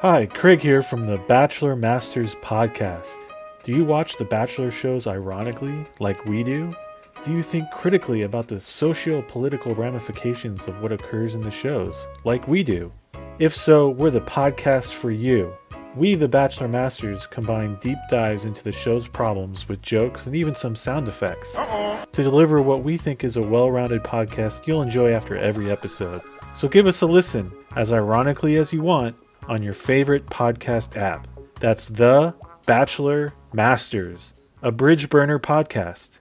Hi, Craig here from the Bachelor Masters podcast. Do you watch the Bachelor shows ironically, like we do? Do you think critically about the socio-political ramifications of what occurs in the shows, like we do? If so, we're the podcast for you. We, the Bachelor Masters, combine deep dives into the show's problems with jokes and even some sound effects to deliver what we think is a well-rounded podcast you'll enjoy after every episode. So give us a listen, as ironically as you want, on your favorite podcast app. That's The Bachelor Masters, a bridge burner podcast.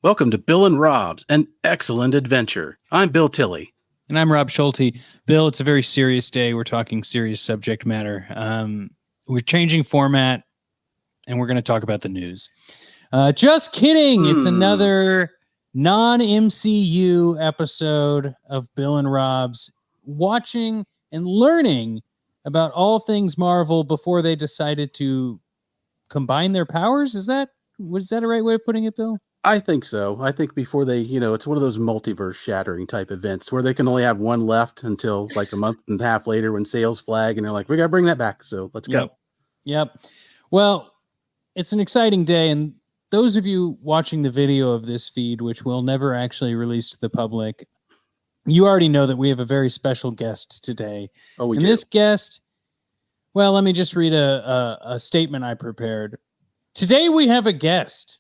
Welcome to Bill and Rob's An Excellent Adventure. I'm Bill Tilley. And I'm Rob Schulte. Bill, it's a very serious day. We're talking serious subject matter. We're changing format, and we're going to talk about the news. Just kidding. It's another non-MCU episode of Bill and Rob's, watching and learning about all things Marvel before they decided to combine their powers. Was that a right way of putting it, Bill? I think so. I think before they, it's one of those multiverse shattering type events where they can only have one left until like a month and a half later when sales flag and they're like, we got to bring that back. So let's go. Yep. Well, it's an exciting day. And those of you watching the video of this feed, which we'll never actually release to the public, you already know that we have a very special guest today. Oh, we do. And this guest, well, let me just read a statement I prepared. Today we have a guest.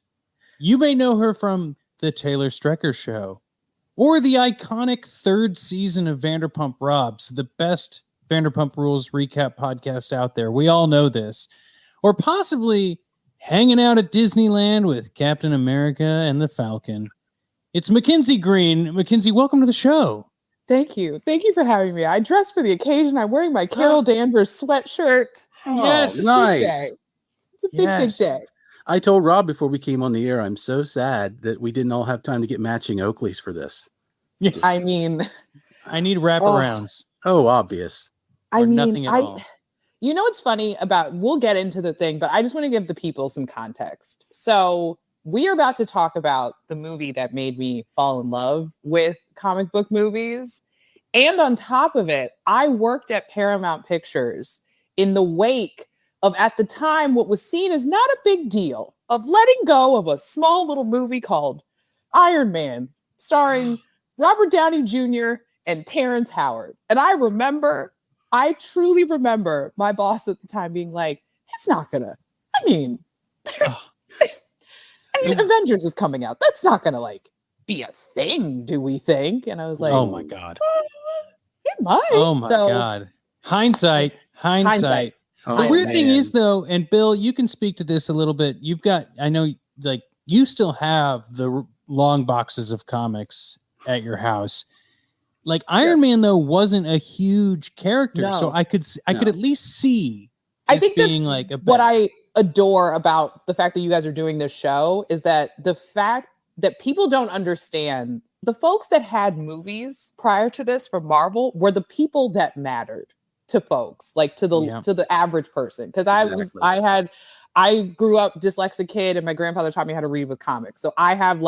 You may know her from The Taylor Strecker Show or the iconic third season of Vanderpump Robs, the best Vanderpump Rules recap podcast out there. We all know this. Or possibly hanging out at Disneyland with Captain America and the Falcon. It's MacKenzie Green. MacKenzie, welcome to the show. Thank you. Thank you for having me. I dressed for the occasion. I'm wearing my Carol Danvers sweatshirt. Yes, nice. It's a big day. I told Rob before we came on the air, I'm so sad that we didn't all have time to get matching Oakleys for this. Yeah. I need wraparounds. Oh, obvious. Nothing at all. You know what's funny about, we'll get into the thing, but I just want to give the people some context. So we are about to talk about the movie that made me fall in love with comic book movies. And on top of it, I worked at Paramount Pictures in the wake of, at the time, what was seen as not a big deal of letting go of a small little movie called Iron Man, starring Robert Downey Jr. and Terrence Howard. And I truly remember my boss at the time being like, it's not gonna, Avengers is coming out. That's not gonna be a thing, do we think? And I was like, oh my God. It might. Oh my God. Hindsight. The weird thing is, though, and Bill, you can speak to this a little bit. I know, you still have the long boxes of comics at your house. Iron Man, though, wasn't a huge character, so I could at least see. I think being what I adore about the fact that you guys are doing this show is that the fact that people don't understand, the folks that had movies prior to this from Marvel were the people that mattered to folks, to the average person. Because I grew up dyslexic kid, and my grandfather taught me how to read with comics. So I have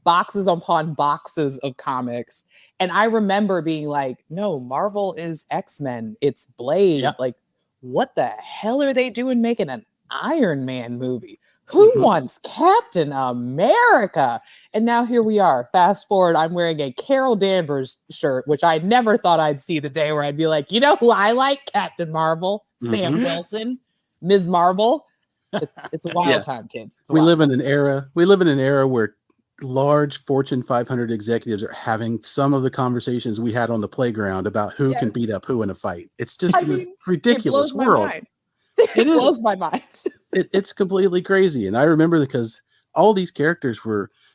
boxes upon boxes of comics. And I remember being like, no, Marvel is X-Men. It's Blade. Yep. What the hell are they doing making an Iron Man movie? Who wants Captain America? And now here we are. Fast forward, I'm wearing a Carol Danvers shirt, which I never thought I'd see the day where I'd be like, you know who I like? Captain Marvel, Sam Wilson, Ms. Marvel. It's a wild time, kids. We live in an era where large Fortune 500 executives are having some of the conversations we had on the playground about who can beat up who in a fight. It's just a ridiculous world. It blows my mind. It's completely crazy. And I remember because all these characters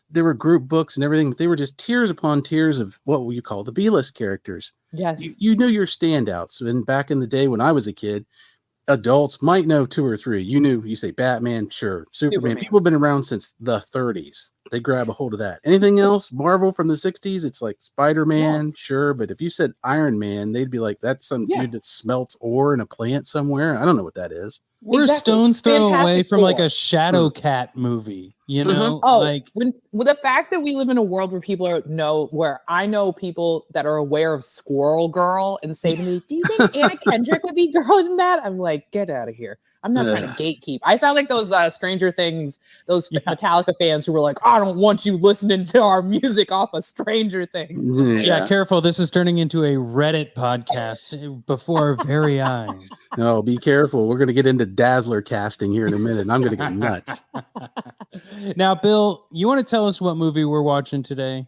there were group books and everything, but they were just tiers upon tiers of what you call the B-list characters. Yes. You knew your standouts. And back in the day when I was a kid, adults might know 2 or 3. You say Batman, sure. Superman. People have been around since the 30s. They grab a hold of that. Anything else? Marvel from the 60s, it's like Spider-Man, sure. But if you said Iron Man, they'd be like, that's some dude that smelts ore in a plant somewhere. I don't know what that is. We're Exactly. stone's throw Fantastic away from like Four. a Shadow Cat movie, you know? Oh, Like, with the fact that we live in a world where where I know people that are aware of Squirrel Girl and say to me, do you think Anna Kendrick would be girl in that? I'm like, get out of here. I'm not trying to gatekeep. I sound like those Stranger Things, those Metallica fans who were like, I don't want you listening to our music off of Stranger Things. Yeah, careful. This is turning into a Reddit podcast before our very eyes. No, be careful. We're going to get into Dazzler casting here in a minute, and I'm going to get nuts. Now, Bill, you want to tell us what movie we're watching today?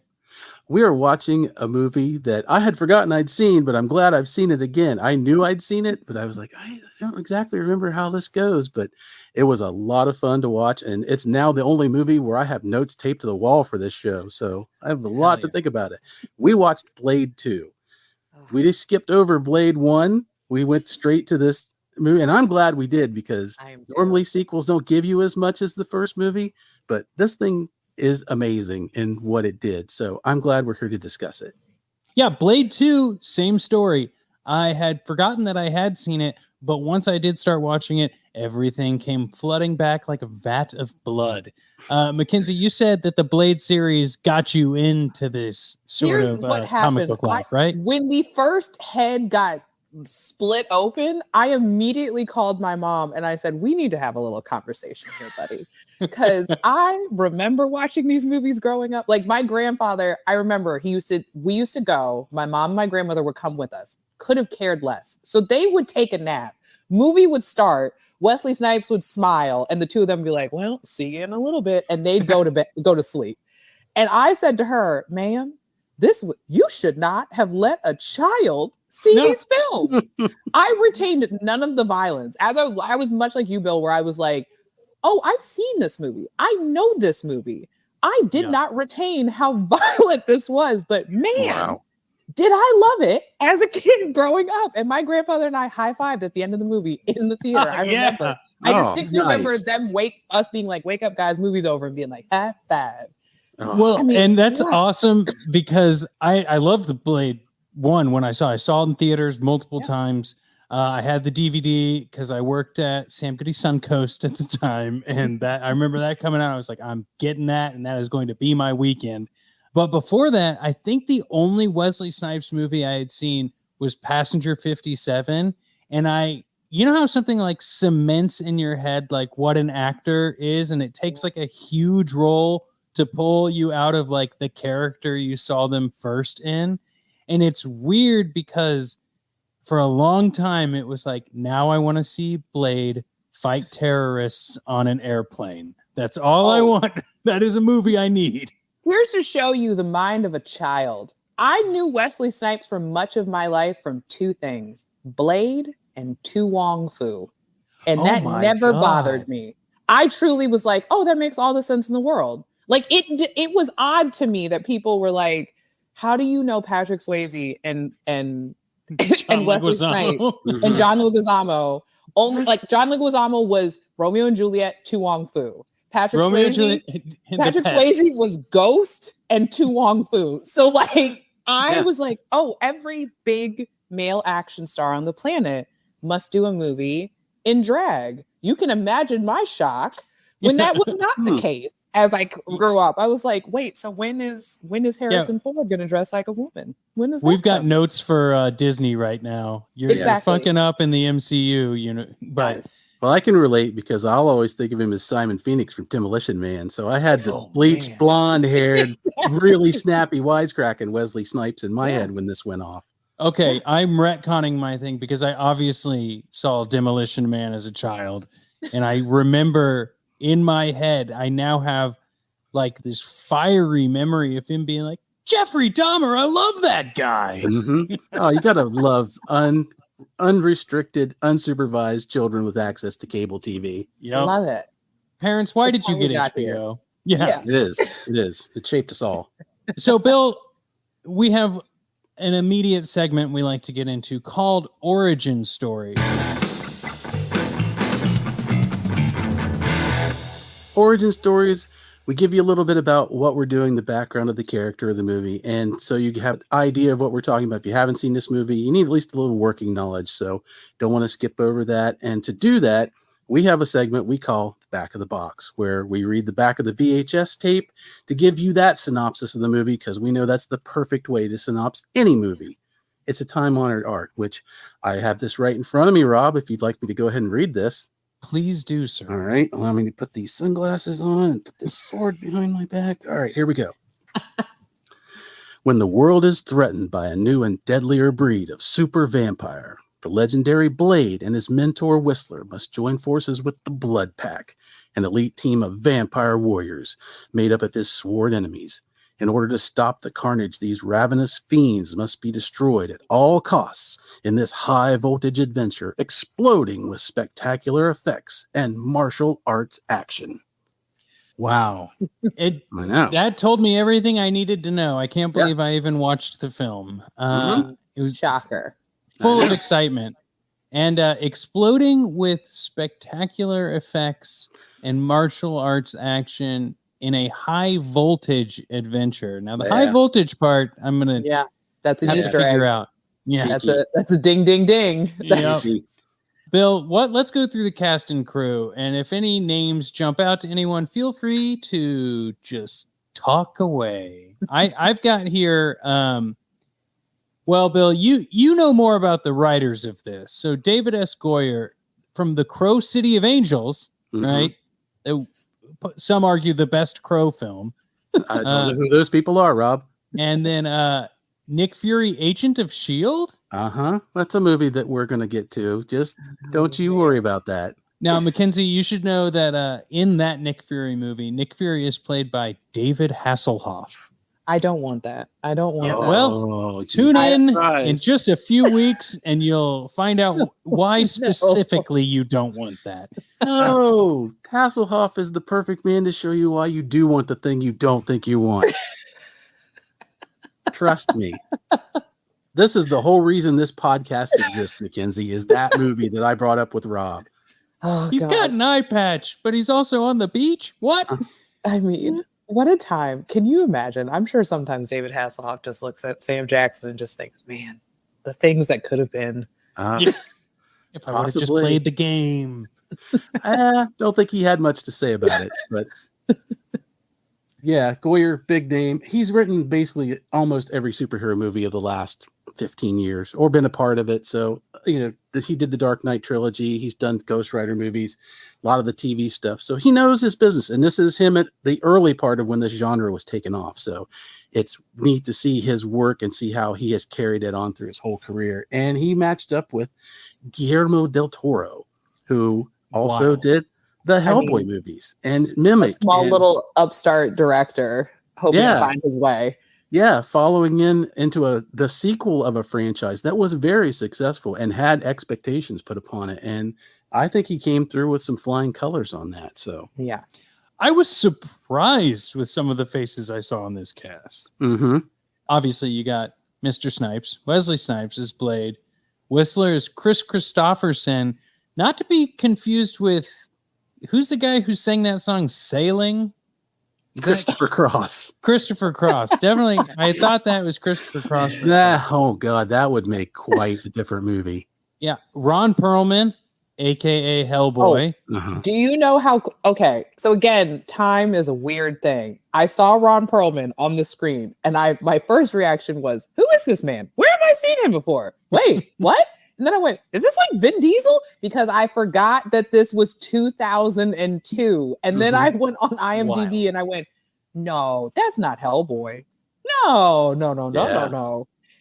We are watching a movie that I had forgotten I'd seen, but I'm glad I've seen it again. I knew I'd seen it, but I was like, I don't exactly remember how this goes, but it was a lot of fun to watch. And it's now the only movie where I have notes taped to the wall for this show. So I have a lot to think about it. We watched Blade 2. We just skipped over Blade 1. We went straight to this movie, and I'm glad we did because normally sequels don't give you as much as the first movie, but this thing is amazing in what it did. So I'm glad we're here to discuss it. Yeah, Blade 2, same story. I had forgotten that I had seen it, but once I did start watching it, everything came flooding back like a vat of blood. MacKenzie, you said that the Blade series got you into this sort of comic book life, right? When the first head got split open, I immediately called my mom and I said, we need to have a little conversation here, buddy. Because I remember watching these movies growing up. Like my grandfather, I remember we used to go, my mom and my grandmother would come with us, could have cared less. So they would take a nap. Movie would start, Wesley Snipes would smile, and the two of them would be like, well, see you in a little bit. And they'd go to sleep. And I said to her, ma'am, you should not have let a child see these films. I retained none of the violence. As I was much like you, Bill, where I was like, oh, I've seen this movie. I know this movie. I did not retain how violent this was, but man, did I love it as a kid growing up. And my grandfather and I high-fived at the end of the movie in the theater. I remember. I distinctly remember them us being like, wake up, guys, movie's over, and being like, high five. Well, and that's awesome because I love the Blade 1 when I saw it in theaters multiple times. I had the DVD because I worked at Sam Goody Suncoast at the time, and I remember that coming out. I was like, I'm getting that, and that is going to be my weekend. But before that, I think the only Wesley Snipes movie I had seen was Passenger 57, and you know how something like cements in your head like what an actor is, and it takes like a huge role to pull you out of like the character you saw them first in. And it's weird because for a long time, it was like, now I want to see Blade fight terrorists on an airplane. That's all I want. That is a movie I need. Here's to show you the mind of a child. I knew Wesley Snipes for much of my life from two things, Blade and Tu Wong Fu. And that never bothered me. I truly was like, oh, that makes all the sense in the world. Like it was odd to me that people were like, how do you know Patrick Swayze and Wesley Snipes and John Leguizamo? Only like John Leguizamo was Romeo and Juliet, Tu Wong Fu. Patrick Swayze was Ghost and Tu Wong Fu. So like I was like, oh, every big male action star on the planet must do a movie in drag. You can imagine my shock when that was not the case. As I grew up, I was like, wait, so when is Harrison Ford going to dress like a woman? When is that We've got notes for Disney right now. You're fucking up in the MCU, you know, but well, I can relate because I'll always think of him as Simon Phoenix from Demolition Man. So I had the bleached blonde haired, really snappy wisecracking Wesley Snipes in my head when this went off. Okay, I'm retconning my thing because I obviously saw Demolition Man as a child, and I remember in my head, I now have like this fiery memory of him being like, Jeffrey Dahmer, I love that guy. Mm-hmm. Oh, you gotta love unrestricted, unsupervised children with access to cable TV. Yep. Love it. Parents, why That's did you how we get got HBO? here. Yeah. It is. It is. It shaped us all. So, Bill, we have an immediate segment we like to get into called Origin Stories. Origin stories, we give you a little bit about what we're doing, the background of the character of the movie, and so you have an idea of what we're talking about. If you haven't seen this movie, you need at least a little working knowledge, so don't want to skip over that. And to do that, we have a segment we call the back of the box, where we read the back of the VHS tape to give you that synopsis of the movie, because we know that's the perfect way to synopsis any movie. It's a time-honored art, which I have this right in front of me, Rob, if you'd like me to go ahead and read this. Please do, sir. All right, allow me to put these sunglasses on and put this sword behind my back. All right, here we go. When the world is threatened by a new and deadlier breed of super vampire, the legendary Blade and his mentor Whistler must join forces with the Blood Pack, an elite team of vampire warriors made up of his sworn enemies. In order to stop the carnage, these ravenous fiends must be destroyed at all costs in this high-voltage adventure, exploding with spectacular effects and martial arts action. Wow. I know. That told me everything I needed to know. I can't believe I even watched the film. It was Shocker. full of excitement and exploding with spectacular effects and martial arts action in a high voltage adventure. Now, the high voltage part, I'm gonna That's an have to Easter figure egg. out. Yeah, That's a ding ding ding. Yep. Bill, let's go through the cast and crew, and if any names jump out to anyone, feel free to just talk away. I've got here. Well, Bill, you know more about the writers of this. So David S. Goyer from the Crow City of Angels, right? Some argue the best Crow film. I don't know who those people are, Rob. And then Nick Fury, Agent of S.H.I.E.L.D. That's a movie that we're going to get to. Just don't you worry about that. Now, MacKenzie, you should know that in that Nick Fury movie, Nick Fury is played by David Hasselhoff. I don't want that. I don't want that. Well, tune in just a few weeks and you'll find out why specifically you don't want that. No, Hasselhoff is the perfect man to show you why you do want the thing you don't think you want. Trust me. This is the whole reason this podcast exists, MacKenzie, is that movie that I brought up with Rob. Oh, He's got an eye patch, but he's also on the beach. What? I mean, what a time. Can you imagine? I'm sure sometimes David Hasselhoff just looks at Sam Jackson and just thinks, man, the things that could have been. If I would have just played the game. Don't think he had much to say about it, but yeah, Goyer, big name. He's written basically almost every superhero movie of the last 15 years or been a part of it. So, he did the Dark Knight trilogy. He's done Ghost Rider movies, a lot of the TV stuff. So he knows his business. And this is him at the early part of when this genre was taken off. So it's neat to see his work and see how he has carried it on through his whole career. And he matched up with Guillermo del Toro, who also did the Hellboy movies and Mimic. A small little upstart director hoping to find his way. Yeah, following into the sequel of a franchise that was very successful and had expectations put upon it. And I think he came through with some flying colors on that. So yeah, I was surprised with some of the faces I saw in this cast. Obviously, you got Mr. Snipes. Wesley Snipes is Blade. Whistler is Chris Christopherson, not to be confused with who's the guy who sang that song Sailing? Christopher Cross. Christopher Cross. Definitely. I thought that was Christopher Cross. Oh, God. That would make quite a different movie. Yeah. Ron Perlman, a.k.a. Hellboy. Do you know how... Okay. So, again, time is a weird thing. I saw Ron Perlman on the screen, and my first reaction was, who is this man? Where have I seen him before? Wait, what? And then I went, is this like Vin Diesel? Because I forgot that this was 2002. And then I went on IMDb and I went, no, that's not Hellboy. No.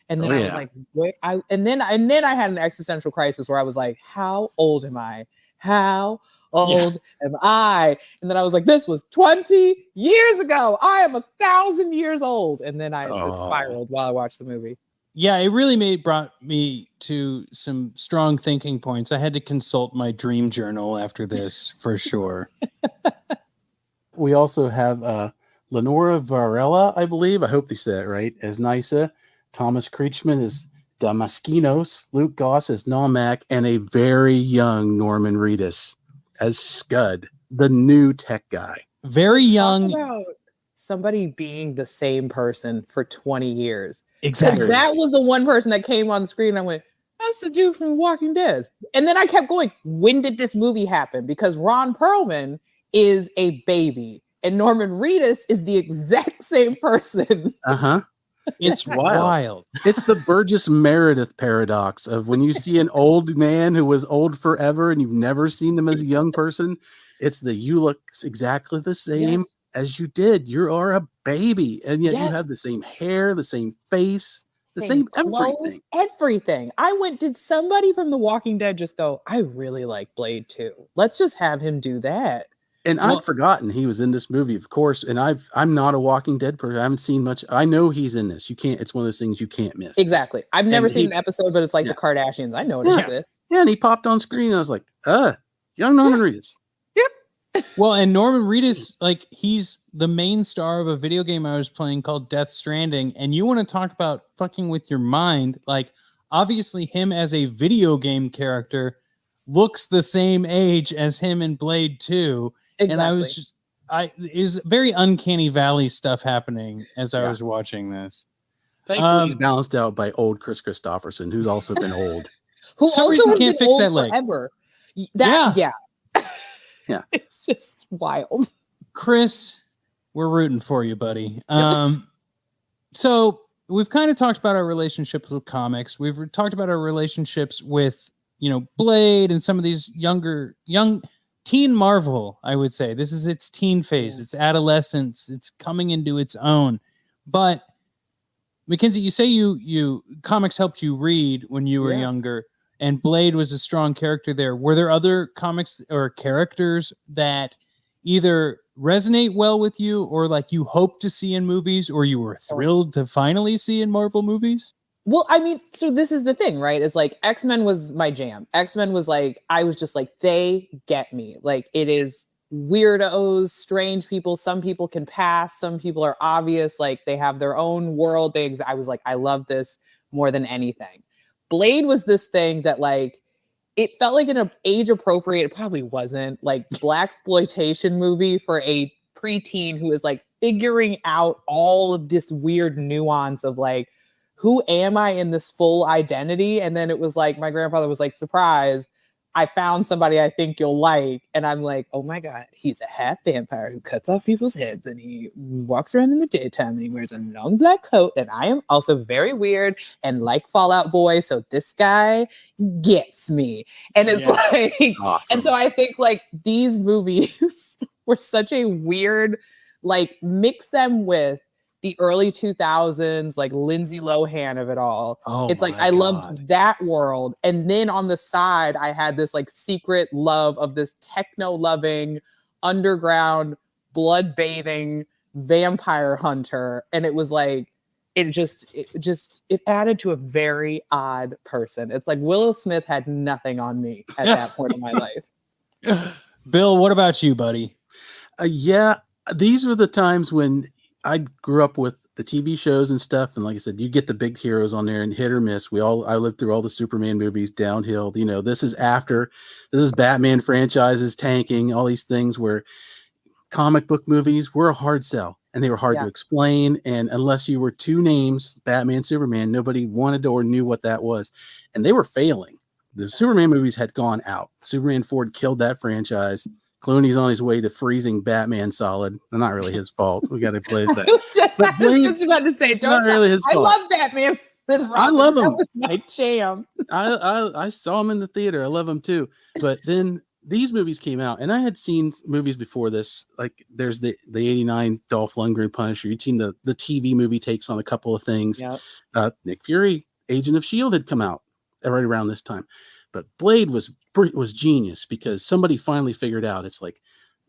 And then I was like, wait, and then I had an existential crisis where I was like, how old am I? How old am I? And then I was like, this was 20 years ago. I am 1,000 years old. And then I just spiraled while I watched the movie. Yeah, it really brought me to some strong thinking points. I had to consult my dream journal after this for sure. We also have Lenora Varela, I believe. I hope they said it right, as Nysa. Thomas Creechman as Damaskinos. Luke Goss as Nalmac. And a very young Norman Reedus as Scud, the new tech guy. Very young. Talk about somebody being the same person for 20 years. Exactly. That was the one person that came on the screen and I went, that's the dude from Walking Dead. And then I kept going, when did this movie happen? Because Ron Perlman is a baby and Norman Reedus is the exact same person. Uh-huh. It's wild. It's the Burgess Meredith paradox of when you see an old man who was old forever and you've never seen them as a young person. It's you look exactly the same as you did. You are a baby, and yet you have the same hair, the same face, the same clothes, everything. Everything. Did somebody from The Walking Dead just go, I really like Blade too. Let's just have him do that. And I'd forgotten he was in this movie, of course. And I'm not a Walking Dead person. I haven't seen much. I know he's in this. You can't. It's one of those things you can't miss. Exactly. I've never seen an episode, but it's like the Kardashians. I know it exists. Yeah, and he popped on screen. And I was like, young Norman Reedus. Yep. Well, and Norman Reedus, like, he's the main star of a video game I was playing called Death Stranding. And you want to talk about fucking with your mind? Like, obviously, him as a video game character looks the same age as him in Blade 2. Exactly. And I was just, it was very uncanny valley stuff happening as I was watching this. Thankfully, he's balanced out by old Chris Christopherson, who's also been old. Who some also reason can't fix that leg. Forever. Yeah. It's just wild. Chris, we're rooting for you, buddy. So we've kind of talked about our relationships with comics. We've talked about our relationships with, Blade and some of these young teen Marvel, I would say. This is its teen phase. It's adolescence. It's coming into its own. But MacKenzie, you say you comics helped you read when you were younger, and Blade was a strong character there. Were there other comics or characters that either resonate well with you or like you hope to see in movies or you were thrilled to finally see in Marvel movies? Well, I mean, so this is the thing, right? It's like X-Men was my jam. X-Men was like, I was just like, they get me. Like, it is weirdos, strange people. Some people can pass. Some people are obvious. Like, they have their own world. I was like, I love this more than anything. Blade was this thing that, like, it felt like an age appropriate, it probably wasn't, like, blaxploitation movie for a preteen who is like figuring out all of this weird nuance of like, who am I in this full identity? And then it was like, my grandfather was like, surprise, I found somebody I think you'll like. And I'm like, oh my God, he's a half vampire who cuts off people's heads and he walks around in the daytime and he wears a long black coat. And I am also very weird and like Fallout Boy. So this guy gets me. And it's like, awesome. And so I think like these movies were such a weird, like mix them with the early 2000s, like Lindsay Lohan of it all. Oh, it's like I loved that world. And then on the side, I had this like secret love of this techno-loving, underground, blood-bathing vampire hunter. And it was like, it added to a very odd person. It's like Willow Smith had nothing on me at that point in my life. Bill, what about you, buddy? These were the times when I grew up with the TV shows and stuff. And like I said, you get the big heroes on there and hit or miss. I lived through all the Superman movies, downhill. This is Batman franchises tanking, all these things where comic book movies were a hard sell and they were hard to explain. And unless you were two names, Batman, Superman, nobody wanted or knew what that was. And they were failing. The Superman movies had gone out. Superman 4 killed that franchise. Clooney's on his way to freezing Batman solid. Not really his fault. We got to play that. I was just about to say, don't really his fault. I love Batman. I love him. That was my jam. I saw him in the theater. I love him too. But then these movies came out, and I had seen movies before this. Like there's the 89 Dolph Lundgren Punisher. You'd seen the TV movie takes on a couple of things. Yep. Nick Fury, Agent of S.H.I.E.L.D. had come out right around this time. But Blade was genius because somebody finally figured out it's like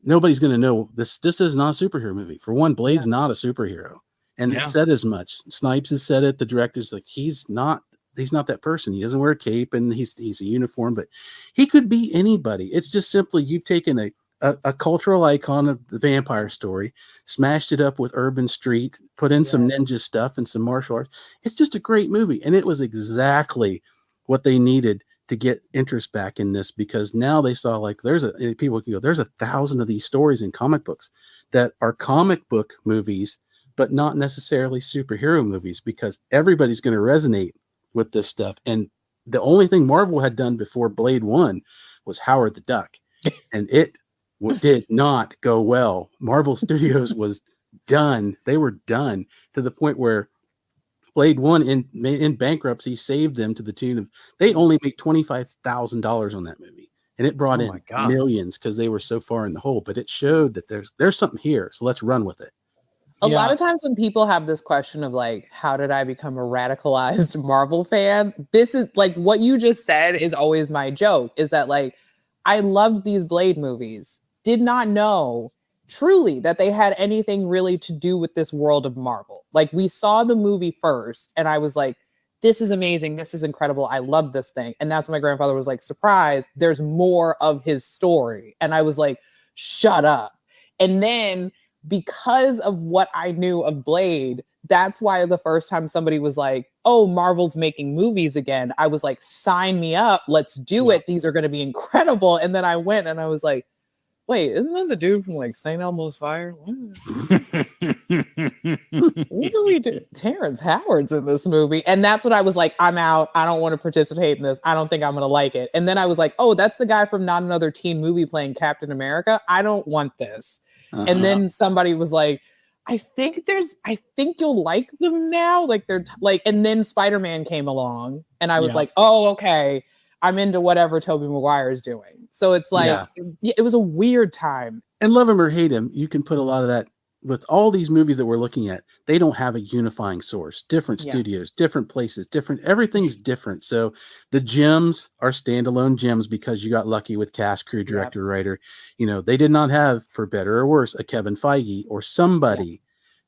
nobody's going to know this is not a superhero movie. For one, Blade's not a superhero. And Yeah. it said as much. Snipes has said it. The director's like, he's not that person. He doesn't wear a cape and he's a uniform, but he could be anybody. It's just simply you've taken a cultural icon of the vampire story, smashed it up with urban street, put in some ninja stuff and some martial arts. It's just a great movie. And it was exactly what they needed to get interest back in this, because now they saw like people can go, there's 1,000 of these stories in comic books that are comic book movies, but not necessarily superhero movies, because everybody's going to resonate with this stuff. And the only thing Marvel had done before Blade 1 was Howard the Duck. And it did not go well. Marvel Studios was done. They were done to the point where Blade 1 in bankruptcy saved them to the tune of, they only made $25,000 on that movie. And it brought in millions because they were so far in the hole. But it showed that there's something here. So let's run with it. A lot of times when people have this question of like, how did I become a radicalized Marvel fan? This is like what you just said is always my joke, is that like, I loved these Blade movies, did not know truly that they had anything really to do with this world of Marvel. Like we saw the movie first and I was like, this is amazing. This is incredible. I love this thing. And that's when my grandfather was like, surprise, there's more of his story. And I was like, shut up. And then because of what I knew of Blade, that's why the first time somebody was like, oh, Marvel's making movies again, I was like, sign me up. Let's do it. These are going to be incredible. And then I went and I was like, wait, isn't that the dude from like St. Elmo's Fire? What do we do? Terrence Howard's in this movie. And that's when I was like, I'm out. I don't want to participate in this. I don't think I'm going to like it. And then I was like, oh, that's the guy from Not Another Teen Movie playing Captain America. I don't want this. And then somebody was like, I think you'll like them now. Like they're and then Spider-Man came along and I was like, oh, okay. I'm into whatever Tobey Maguire is doing. So it's like, it was a weird time. And love him or hate him, you can put a lot of that with all these movies that we're looking at. They don't have a unifying source, different studios, different places, everything's different. So the gems are standalone gems because you got lucky with cast, crew, director, writer. You know, they did not have, for better or worse, a Kevin Feige or somebody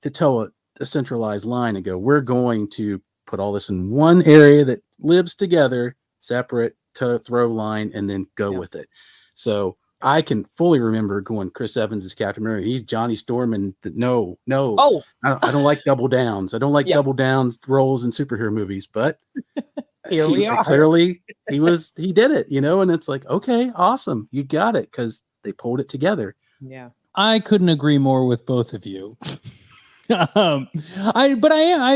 to tell a centralized line and go, we're going to put all this in one area that lives together, separate to throw line, and then go with it. So I can fully remember going, Chris Evans is Captain America. He's Johnny Storm, and no. Oh, I don't like double downs. I don't like double downs roles in superhero movies, but here we are. Clearly he did it, you know, and it's like, okay, awesome. You got it. 'Cause they pulled it together. Yeah. I couldn't agree more with both of you. I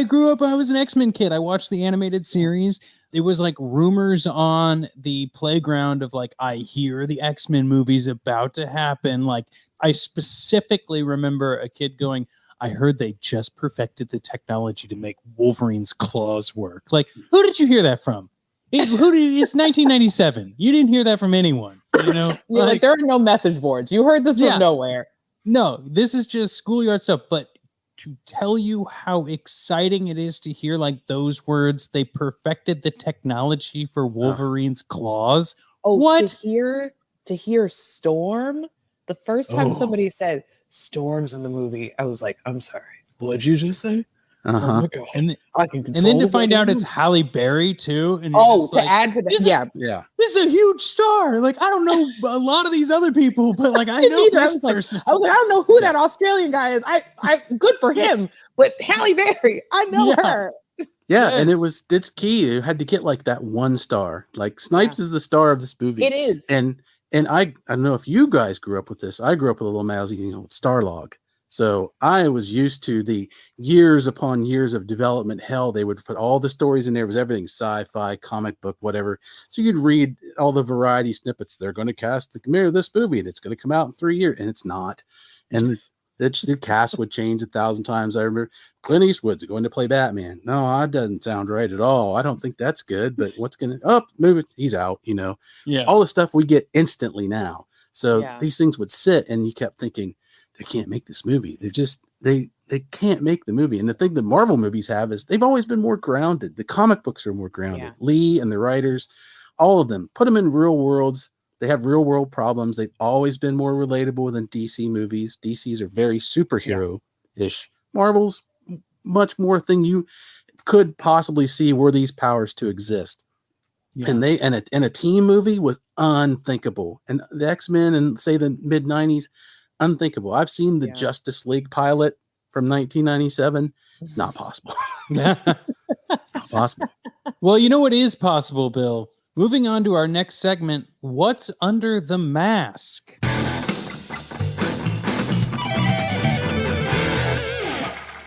grew up, I was an X-Men kid. I watched the animated series. It was like rumors on the playground of like, I hear the X-Men movie's about to happen. Like I specifically remember a kid going, I heard they just perfected the technology to make Wolverine's claws work. Like, who did you hear that from? It's 1997. You didn't hear that from anyone, you know? Like there are no message boards. You heard this from nowhere. No, this is just schoolyard stuff. But to tell you how exciting it is to hear like those words, they perfected the technology for Wolverine's claws. Oh, what? To hear Storm, the first time somebody said Storm's in the movie, I was like, I'm sorry, what'd you just say? Oh my God. And then to find out it's Halle Berry too. And add to that, this is a huge star. Like I don't know a lot of these other people, but like I know this person. I was like, I don't know who that Australian guy is. I good for him, but Halle Berry, I know her. Yeah, and it's key. You had to get like that one star. Like Snipes is the star of this movie. It is. And I don't know if you guys grew up with this. I grew up with a little magazine called Starlog. So I was used to the years upon years of development hell. They would put all the stories in there. It was everything sci-fi, comic book, whatever. So you'd read all the variety snippets. They're going to cast the premiere of this movie and it's going to come out in 3 years. And it's not. And the cast would change 1,000 times. I remember Clint Eastwood's going to play Batman. No, that doesn't sound right at all. I don't think that's good, but what's going to move it? He's out, you know, all the stuff we get instantly now. So these things would sit and you kept thinking, they can't make this movie. They can't make the movie. And the thing that Marvel movies have is they've always been more grounded. The comic books are more grounded. Yeah. Lee and the writers, all of them, put them in real worlds. They have real world problems. They've always been more relatable than DC movies. DCs are very superhero-ish. Marvel's much more thing you could possibly see were these powers to exist. Yeah. And a team movie was unthinkable. And the X-Men and say the mid 90s, unthinkable. I've seen the Justice League pilot from 1997. It's not possible. It's not possible. Well, you know what is possible, Bill? Moving on to our next segment, What's Under the Mask?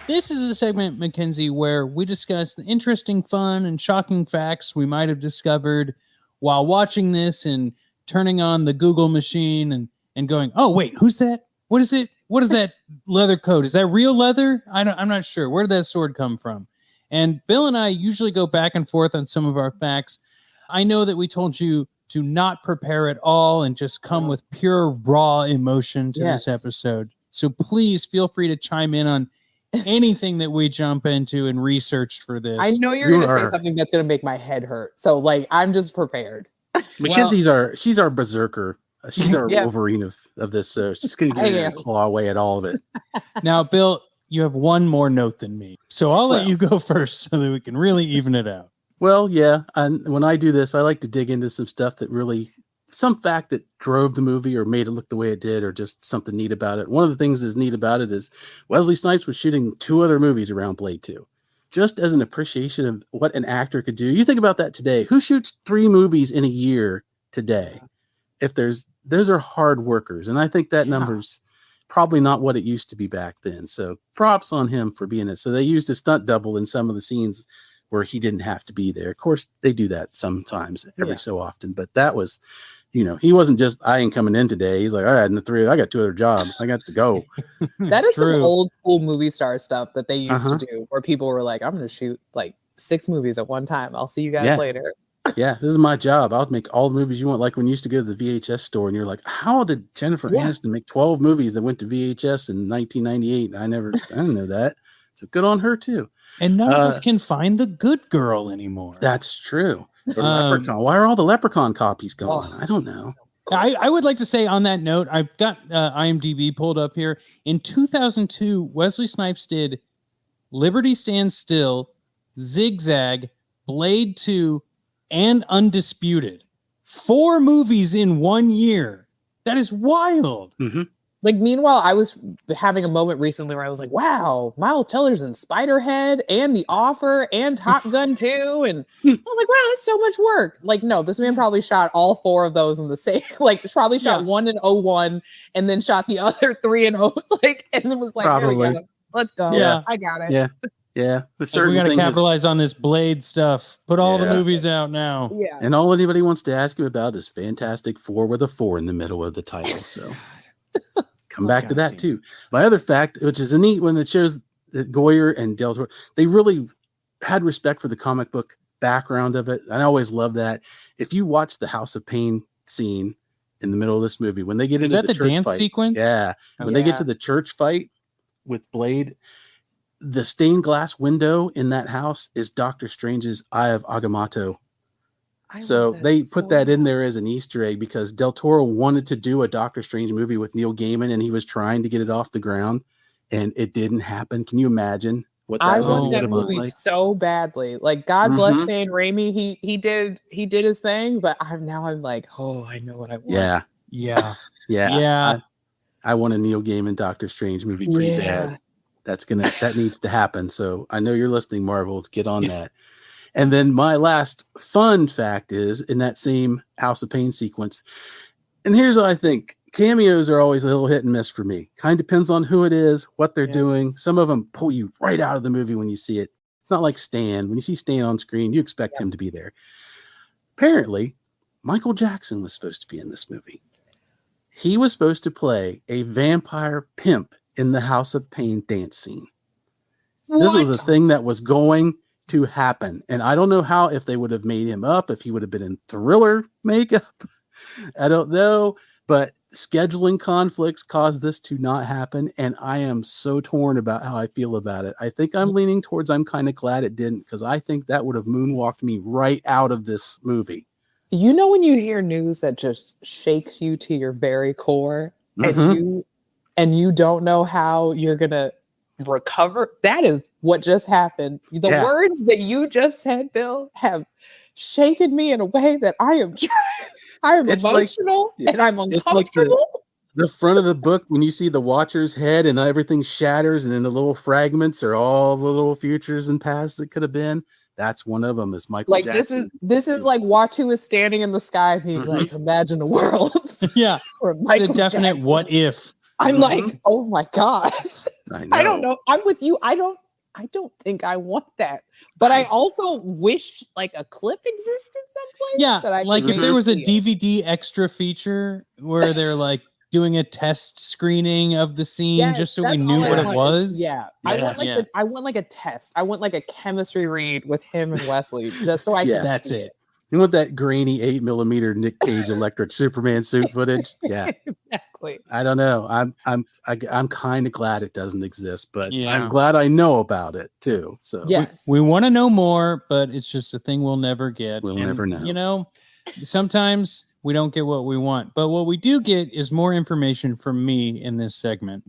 This is a segment, MacKenzie, where we discuss the interesting, fun, and shocking facts we might have discovered while watching this and turning on the Google machine and going, oh, wait, who's that? What is it? What is that leather coat? Is that real leather? I'm not sure. Where did that sword come from? And Bill and I usually go back and forth on some of our facts. I know that we told you to not prepare at all and just come with pure raw emotion to this episode. So please feel free to chime in on anything that we jump into and researched for this. I know you're going to say something that's going to make my head hurt. So like, I'm just prepared. MacKenzie's she's our berserker. She's our Wolverine of this. So she's going to claw away at all of it. Now, Bill, you have one more note than me. So I'll let you go first so that we can really even it out. Well, yeah. And when I do this, I like to dig into some stuff that really, some fact that drove the movie or made it look the way it did, or just something neat about it. One of the things that's neat about it is Wesley Snipes was shooting 2 other movies around Blade 2. Just as an appreciation of what an actor could do. You think about that today. Who shoots 3 movies in a year today? Those are hard workers. And I think that number's probably not what it used to be back then. So props on him for being it. So they used a stunt double in some of the scenes where he didn't have to be there. Of course, they do that sometimes, every so often. But that was, he wasn't just, I ain't coming in today. He's like, all right, I got 2 other jobs. I got to go. That is some old school movie star stuff that they used to do, where people were like, I'm going to shoot like 6 movies at one time. I'll see you guys later. Yeah, this is my job. I'll make all the movies you want. Like when you used to go to the VHS store and you're like, how did Jennifer Aniston make 12 movies that went to VHS in 1998? I didn't know that. So good on her too. And none of us can find the good girl anymore. That's true. Leprechaun. Why are all the Leprechaun copies gone? I don't know. I would like to say on that note, I've got IMDb pulled up here. In 2002, Wesley Snipes did Liberty Stands Still, Zigzag, Blade 2, and Undisputed. 4 movies in 1 year. That is wild. Mm-hmm. Like, meanwhile, I was having a moment recently where I was like, wow, Miles Teller's in Spiderhead and The Offer and Top Gun 2. And I was like, wow, that's so much work. Like, no, this man probably shot all 4 of those in the same, like probably shot 1 in 01 and then shot the other 3 in 0, like, and then was like, probably. Here we go. Let's go. Yeah. I got it. Yeah. Yeah. We got to capitalize on this Blade stuff. Put all the movies out now. Yeah. And all anybody wants to ask him about is Fantastic Four with a 4 in the middle of the title. So come back to that too. My other fact, which is a neat one that shows that Goyer and Del Toro, they really had respect for the comic book background of it. I always love that. If you watch the House of Pain scene in the middle of this movie, when they get into the church dance fight, sequence? When they get to the church fight with Blade, the stained glass window in that house is Doctor Strange's Eye of Agamotto. So they put that in there as an Easter egg because Del Toro wanted to do a Doctor Strange movie with Neil Gaiman, and he was trying to get it off the ground, and it didn't happen. Can you imagine what that want that movie like? So badly? Like, God bless Sam Raimi. He did his thing, but I'm like, oh, I know what I want. Yeah. I want a Neil Gaiman Doctor Strange movie pretty bad. That needs to happen. So I know you're listening, Marvel. Get on that. And then my last fun fact is in that same House of Pain sequence. And here's what I think. Cameos are always a little hit and miss for me. Kind of depends on who it is, what they're doing. Some of them pull you right out of the movie when you see it. It's not like Stan. When you see Stan on screen, you expect him to be there. Apparently, Michael Jackson was supposed to be in this movie. He was supposed to play a vampire pimp in the House of Pain dance scene. This was a thing that was going to happen. And I don't know if they would have made him up, if he would have been in Thriller makeup. I don't know. But scheduling conflicts caused this to not happen. And I am so torn about how I feel about it. I think I'm leaning towards I'm kind of glad it didn't, because I think that would have moonwalked me right out of this movie. You know, when you hear news that just shakes you to your very core, and you don't know how you're gonna recover. That is what just happened. The words that you just said, Bill, have shaken me in a way that I am emotional and I'm uncomfortable. Like the front of the book, when you see the Watcher's head and everything shatters, and then the little fragments are all the little futures and pasts that could have been. That's one of them. Is Michael Jackson. This is like Watu is standing in the sky, being like, "Imagine a world." Yeah, Michael the definite Jackson. what if. I'm like, oh my god. I don't know. I'm with you. I don't think I want that. But I also wish like a clip existed someplace. Yeah, that I like if there was a see DVD extra feature where they're like doing a test screening of the scene just so we knew what it was. Yeah. I want like a test. I want like a chemistry read with him and Wesley just so I can that's see it. You want that grainy 8mm Nick Cage electric Superman suit footage? Yeah, exactly. I don't know. I'm kind of glad it doesn't exist, but Yeah. I'm glad I know about it too. So yes, we want to know more, but it's just a thing we'll never get. We'll never know. You know, sometimes we don't get what we want, but what we do get is more information from me in this segment.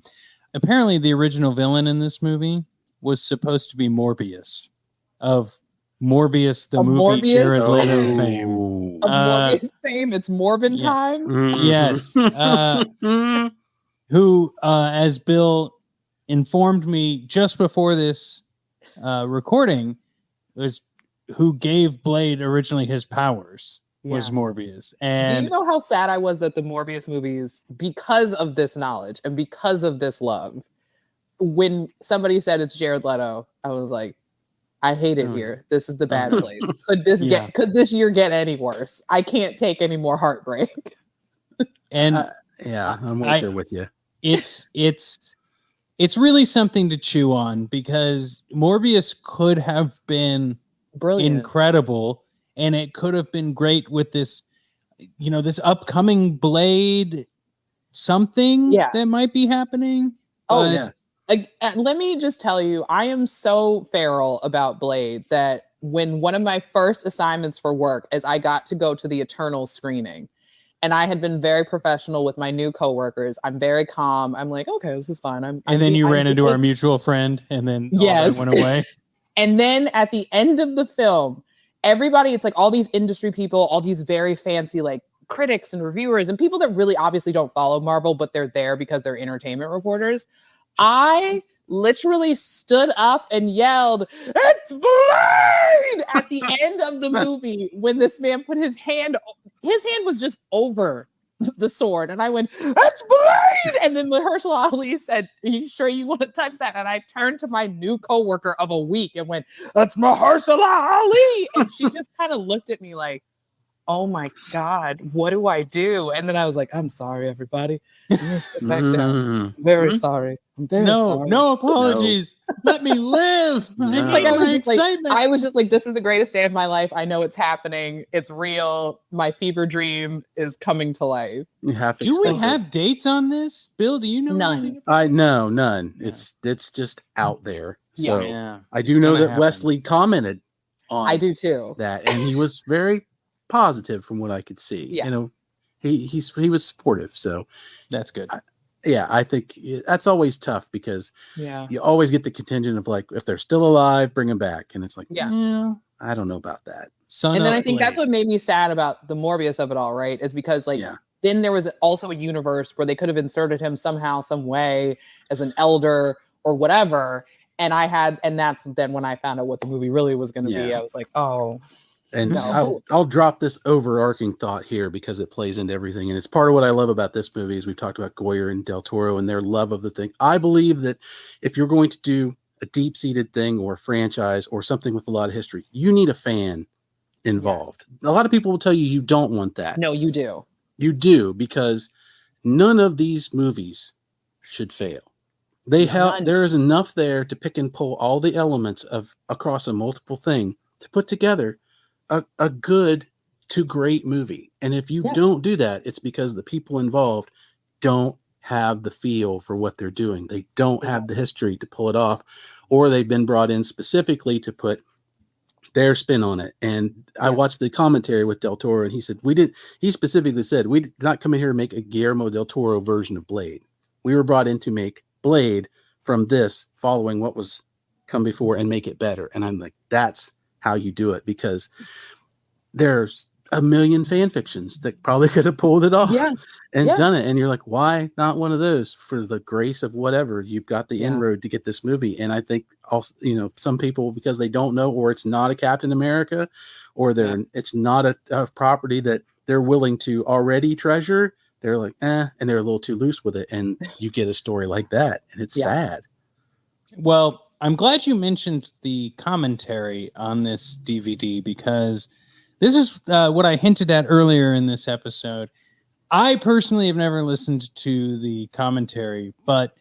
Apparently, the original villain in this movie was supposed to be Morbius of Morbius, the movie, Jared Leto fame. Morbius fame. It's Morbin time. Yes. Who, as Bill informed me just before this recording, was who gave Blade originally his powers was Morbius. And do you know how sad I was that the Morbius movies, because of this knowledge and because of this love, when somebody said it's Jared Leto, I was like, I hate it here. This is the bad place. Could this year get any worse? I can't take any more heartbreak. And I'm right there with you. It's really something to chew on because Morbius could have been brilliant, incredible, and it could have been great with this, this upcoming Blade something that might be happening. Let me just tell you, I am so feral about Blade that when one of my first assignments for work is I got to go to the Eternal screening, and I had been very professional with my new coworkers. I'm very calm. I'm like, okay, this is fine. And then you ran into our mutual friend, and then all that went away. And then at the end of the film, everybody, it's like all these industry people, all these very fancy like critics and reviewers and people that really obviously don't follow Marvel, but they're there because they're entertainment reporters. I literally stood up and yelled, "It's Blade!" at the end of the movie when this man put his hand was just over the sword. And I went, "It's Blade!" And then Mahershala Ali said, "Are you sure you want to touch that?" And I turned to my new coworker of a week and went, "That's Mahershala Ali!" And she just kind of looked at me like, oh my God, what do I do? And then I was like, I'm sorry, everybody. I'm gonna sit back down. I'm very sorry. I'm very sorry. No apologies. No. Let me live. I was just like, this is the greatest day of my life. I know it's happening. It's real. My fever dream is coming to life. Do we have dates on this? Bill, do you know? None. None. Yeah. It's just out there. So I do know that Wesley commented on I do too. That, and he was very positive from what I could see. Yeah. He was supportive, so that's good. I think that's always tough because you always get the contingent of like, if they're still alive, bring them back, and it's like, I don't know about that. And then I think that's what made me sad about the Morbius of it all, right? Is because then there was also a universe where they could have inserted him somehow, some way as an elder or whatever, and that's then when I found out what the movie really was going to be. I was like, oh. And I'll drop this overarching thought here because it plays into everything. And it's part of what I love about this movie is we've talked about Goyer and Del Toro and their love of the thing. I believe that if you're going to do a deep-seated thing or a franchise or something with a lot of history, you need a fan involved. Yes. A lot of people will tell you don't want that. No, you do. You do, because none of these movies should fail. There is enough there to pick and pull all the elements of across a multiple thing to put together a good to great movie. And if you don't do that, it's because the people involved don't have the feel for what they're doing. They don't have the history to pull it off, or they've been brought in specifically to put their spin on it. And I watched the commentary with Del Toro, and he said, he specifically said, we did not come in here to make a Guillermo del Toro version of Blade. We were brought in to make Blade from this, following what was come before, and make it better. And I'm like, that's how you do it, because there's a million fan fictions that probably could have pulled it off and done it. And you're like, why not one of those? For the grace of whatever, you've got the inroad to get this movie. And I think also, some people, because they don't know, or it's not a Captain America, or it's not a property that they're willing to already treasure, they're like, and they're a little too loose with it. And you get a story like that, and it's sad. Well, I'm glad you mentioned the commentary on this DVD, because this is what I hinted at earlier in this episode. I personally have never listened to the commentary, but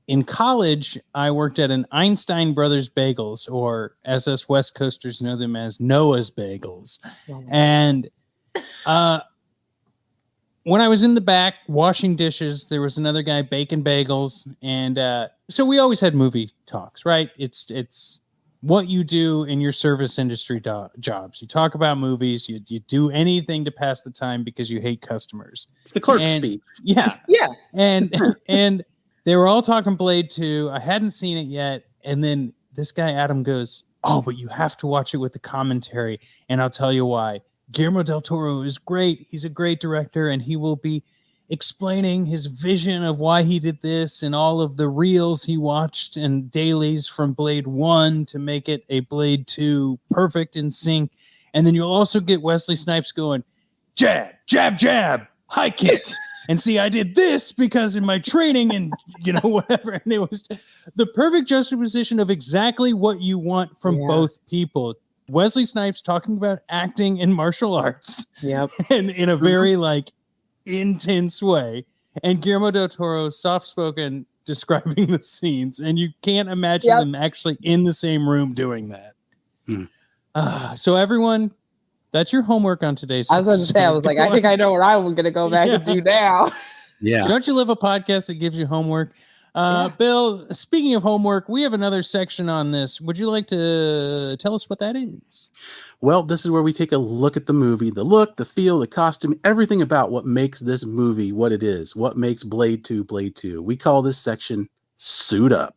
in college, I worked at an Einstein Brothers Bagels, or as us West Coasters know them as Noah's Bagels. And when I was in the back washing dishes, there was another guy baking bagels. And so we always had movie talks, right? It's what you do in your service industry jobs. You talk about movies. You do anything to pass the time because you hate customers. It's the clerk speech. Yeah. And they were all talking Blade 2. I hadn't seen it yet. And then this guy, Adam, goes, "Oh, but you have to watch it with the commentary. And I'll tell you why. Guillermo del Toro is great. He's a great director, and he will be explaining his vision of why he did this and all of the reels he watched and dailies from Blade 1 to make it a Blade 2 perfect in sync. And then you'll also get Wesley Snipes going, jab, jab, jab, high kick. And see, I did this because in my training and, whatever. And it was the perfect juxtaposition of exactly what you want from both people. Wesley Snipes talking about acting and martial arts. Yep. And in a very intense way, and Guillermo del Toro soft-spoken describing the scenes, and you can't imagine them actually in the same room doing that. So everyone, that's your homework on today's I was going to say, I think I know what I'm going to go back and do now. Yeah. Don't you love a podcast that gives you homework? Bill, speaking of homework, we have another section on this. Would you like to tell us what that is? Well, this is where we take a look at the movie, the look, the feel, the costume, everything about what makes this movie what it is, what makes Blade 2 Blade 2. We call this section Suit Up.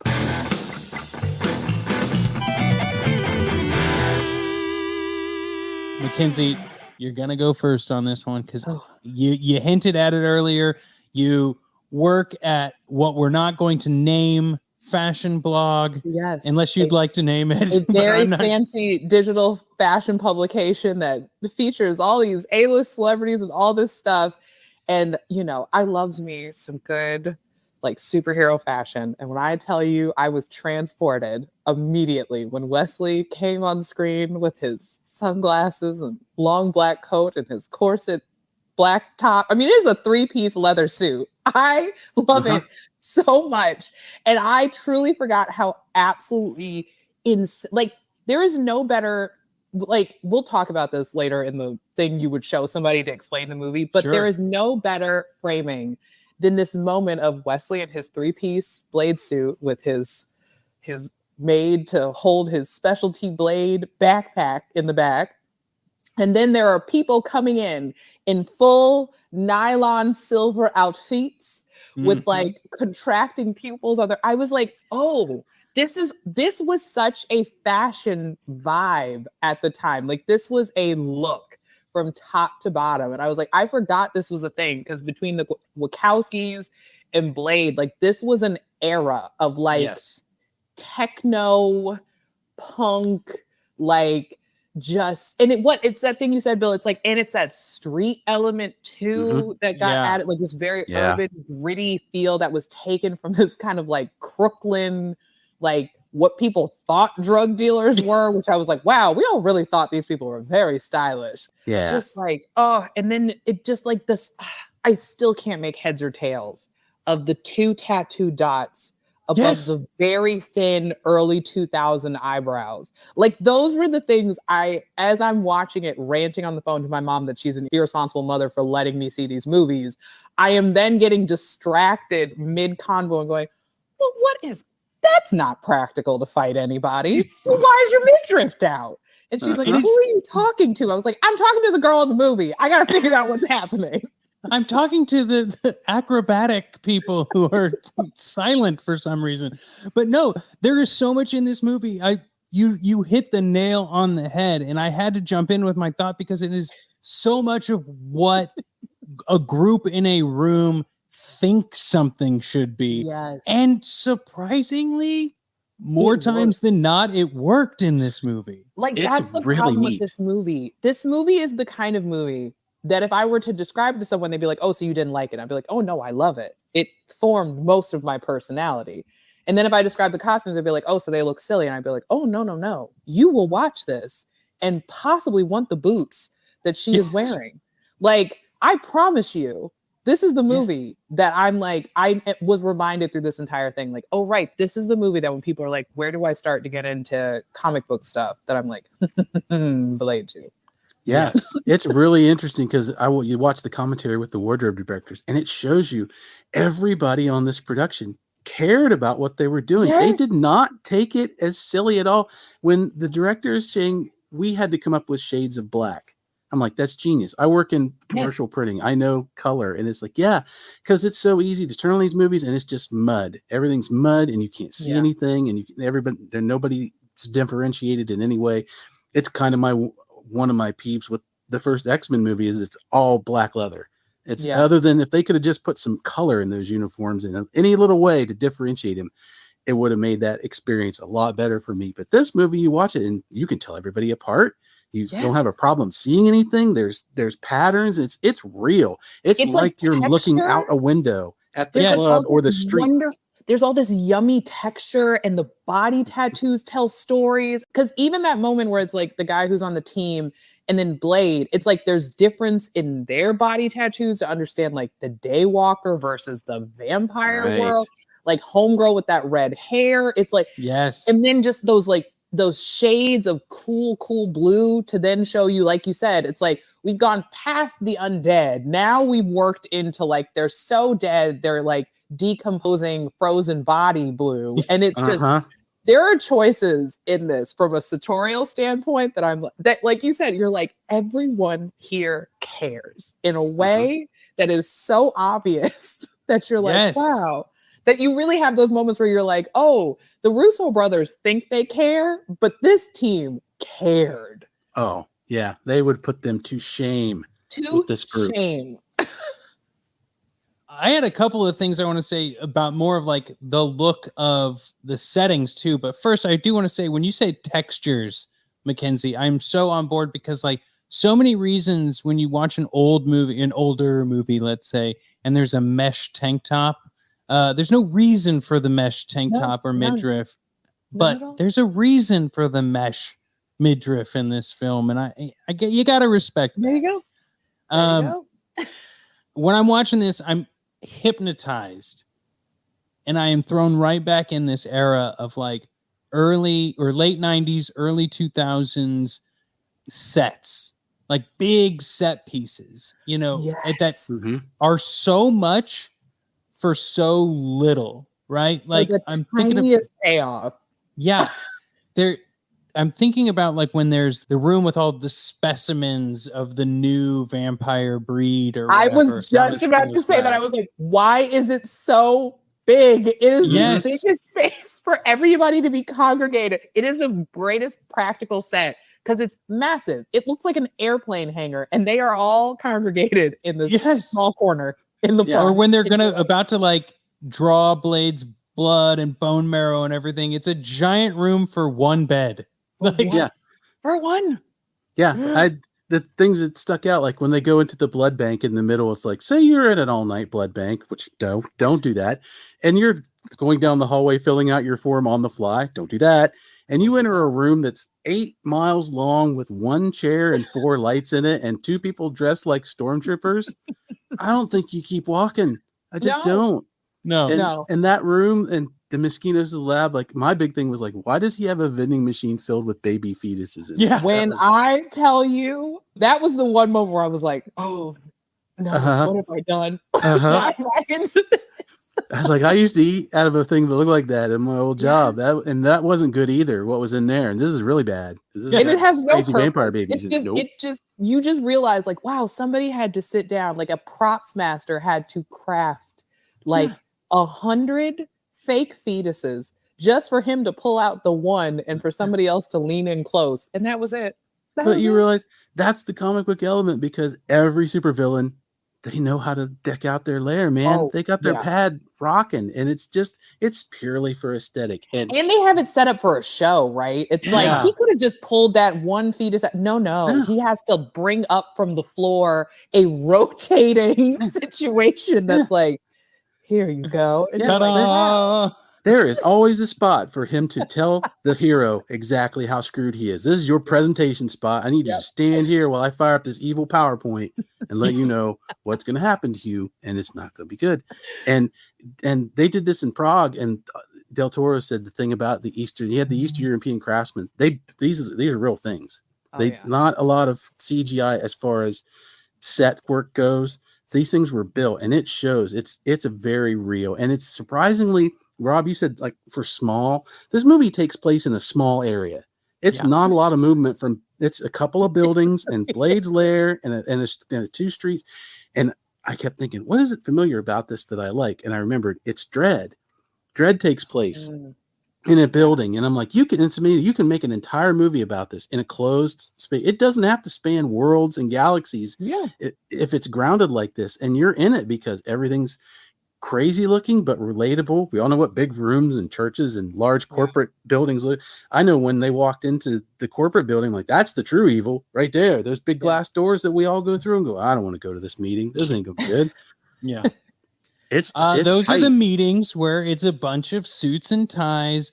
MacKenzie, you're going to go first on this one because you hinted at it earlier. You work at what we're not going to name fashion blog. Yes. Unless you'd like to name it. A very fancy digital fashion publication that features all these A-list celebrities and all this stuff. And, I loved me some good superhero fashion. And when I tell you, I was transported immediately when Wesley came on screen with his sunglasses and long black coat and his corset black top. I mean, it is a 3-piece leather suit. I love it so much. And I truly forgot how absolutely there is no better, we'll talk about this later in the thing you would show somebody to explain the movie, but there is no better framing than this moment of Wesley in his 3-piece blade suit with his made to hold his specialty blade backpack in the back. And then there are people coming in full nylon silver outfits with contracting pupils. I was like, oh, this was such a fashion vibe at the time. This was a look from top to bottom. And I was like, I forgot this was a thing, because between the Wachowskis and Blade, this was an era of techno punk, it's that thing you said, Bill. It's and it's that street element too that got added, this very urban, gritty feel that was taken from this kind of Crooklyn, what people thought drug dealers were, which I was like, wow, we all really thought these people were very stylish. Yeah. Just and then it just this, I still can't make heads or tails of the 2 tattoo dots above the very thin early 2000 eyebrows. Those were the things as I'm watching it, ranting on the phone to my mom that she's an irresponsible mother for letting me see these movies, I am then getting distracted mid-convo and going, well, that's not practical to fight anybody. Well, why is your midriff out? And she's like, who are you talking to? I was like, I'm talking to the girl in the movie. I got to figure out what's happening. I'm talking to the acrobatic people who are silent for some reason. But no, there is so much in this movie. You hit the nail on the head, and I had to jump in with my thought because it is so much of what a group in a room thinks something should be. Yes. And surprisingly, more times than not, it worked in this movie. Like, It's that's the really problem neat. with this movie. This movie is the kind of movie that if I were to describe it to someone, they'd be like, oh, so you didn't like it. I'd be like, oh, no, I love it. It formed most of my personality. And then if I describe the costumes, they'd be like, oh, so they look silly. And I'd be like, oh, no. You will watch this and possibly want the boots that she is wearing. Like, I promise you, this is the movie that I'm like, I was reminded through this entire thing, like, oh, right, this is the movie that when people are like, where do I start to get into comic book stuff? That I'm like, Blade 2. Yes, it's really interesting because you watch the commentary with the wardrobe directors, and it shows you everybody on this production cared about what they were doing. Yes. They did not take it as silly at all. When the director is saying we had to come up with shades of black, I'm like, that's genius. I work in commercial printing. I know color. And it's like, yeah, because it's so easy to turn on these movies and it's just mud. Everything's mud and you can't see anything. And nobody's differentiated in any way. It's kind of one of my peeves with the first X-Men movie is it's all black leather. It's other than if they could have just put some color in those uniforms in any little way to differentiate them, it would have made that experience a lot better for me. But this movie, you watch it and you can tell everybody apart. You don't have a problem seeing anything. There's patterns. It's real. It's like you're looking out a window at the club or the street. There's all this yummy texture and the body tattoos tell stories. Because even that moment where it's like the guy who's on the team and then Blade, it's like there's difference in their body tattoos to understand like the Daywalker versus the vampire world. Like Homegirl with that red hair. It's like, and then just those shades of cool blue to then show you, like you said, it's like we've gone past the undead. Now we've worked into like they're so dead, they're like decomposing frozen body blue. And it's just there are choices in this from a sartorial standpoint that like you said, you're like, everyone here cares in a way that is so obvious that you're like, wow. That you really have those moments where you're like, oh, the Russo brothers think they care, but this team cared. Oh, yeah. They would put them to shame with this group. I had a couple of things I want to say about more of like the look of the settings too. But first, I do want to say when you say textures, MacKenzie, I'm so on board because like so many reasons when you watch an older movie, let's say, and there's a mesh tank top. There's no reason for the mesh tank top or midriff, but there's a reason for the mesh midriff in this film, and I get you got to respect that. There you go. When I'm watching this, I'm hypnotized, and I am thrown right back in this era of like early or late 90s, early 2000s sets, like big set pieces, that are so much for so little, right? Like I'm thinking of payoff. Yeah. I'm thinking about like when there's the room with all the specimens of the new vampire breed or whatever. I was just about to say that. I was like, why is it so big? It is the biggest space for everybody to be congregated. It is the greatest practical set because it's massive. It looks like an airplane hangar and they are all congregated in this small corner. In the or when they're about to like draw Blade's blood and bone marrow and everything, it's a giant room for one bed. For one. Yeah, the things that stuck out, like when they go into the blood bank in the middle, it's like, say you're at an all-night blood bank, which don't do that, and you're going down the hallway filling out your form on the fly. Don't do that. And you enter a room that's 8 miles long with one chair and 4 lights in it and 2 people dressed like stormtroopers. I don't think you keep walking. I just don't. No. And that room and the Moschino's lab, like my big thing was like, why does he have a vending machine filled with baby fetuses? When I tell you, that was the one moment where I was like, oh, no, what have I done? Back into this. I was like, I used to eat out of a thing that looked like that in my old job. That wasn't good either. What was in there, and this is really bad. And it has no crazy purpose. vampire babies. It's just you just realize like, wow, somebody had to sit down, like a props master had to craft like 100 fake fetuses just for him to pull out the one and for somebody else to lean in close, and that was it. But you realize that's the comic book element because every supervillain, they know how to deck out their lair, man. They got their pad rocking, and it's purely for aesthetic. And they have it set up for a show, right? It's like he could have just pulled that one fetus. No. He has to bring up from the floor a rotating situation that's like, here you go. And Ta-da! There is always a spot for him to tell the hero exactly how screwed he is. This is your presentation spot. I need you to stand here while I fire up this evil PowerPoint and let you know what's going to happen to you, and it's not going to be good. And they did this in Prague, and Del Toro said the thing about the Eastern. He had the Eastern European craftsmen. These are real things. Not a lot of CGI as far as set work goes. These things were built, and it shows. It's a very real, and it's surprisingly. Rob, you said like for small, this movie takes place in a small area. It's not a lot of movement it's a couple of buildings and Blade's Lair and two streets. And I kept thinking, what is it familiar about this that I like? And I remembered it's Dread. Dread takes place in a building. And I'm like, you can make an entire movie about this in a closed space. It doesn't have to span worlds and galaxies. If it's grounded like this and you're in it because everything's crazy looking but relatable. We all know what big rooms and churches and large corporate buildings look. I know when they walked into the corporate building, like that's the true evil right there. Those big glass doors that we all go through and go, I don't want to go to this meeting. This ain't gonna be good. It's those tight. are the meetings where it's a bunch of suits and ties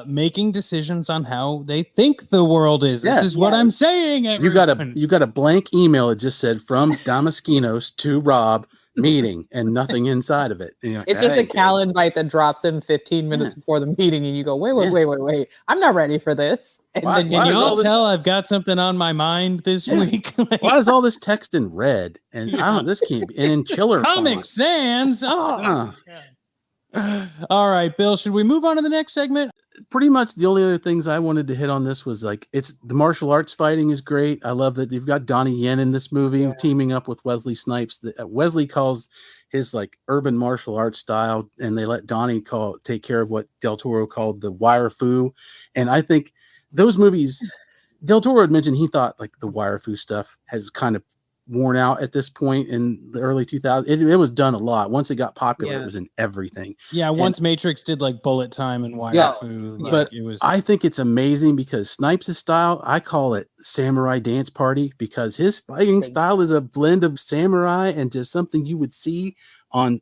making decisions on how they think the world is. This is what I'm saying. Everyone. You got a blank email. It just said from Damaskinos to Rob. Meeting and nothing inside of it. It's just a calendar invite that drops in 15 minutes before the meeting, and you go, wait. I'm not ready for this. And then can you all tell I've got something on my mind this week? Why is all this text in red? And this can't be. And in chiller Comic Sans. All right, Bill, should we move on to the next segment? Pretty much the only other things I wanted to hit on this was like it's the martial arts fighting is great. I love that you've got Donnie Yen in this movie teaming up with Wesley Snipes. Wesley calls his like urban martial arts style, and they let Donnie take care of what Del Toro called the wire fu. And I think those movies, Del Toro had mentioned he thought like the wire fu stuff has kind of worn out at this point in the early 2000s. It was done a lot. Once it got popular, it was in everything. Once Matrix did like bullet time and wire fu. But I think it's amazing because Snipes' style, I call it samurai dance party because his fighting style is a blend of samurai and just something you would see on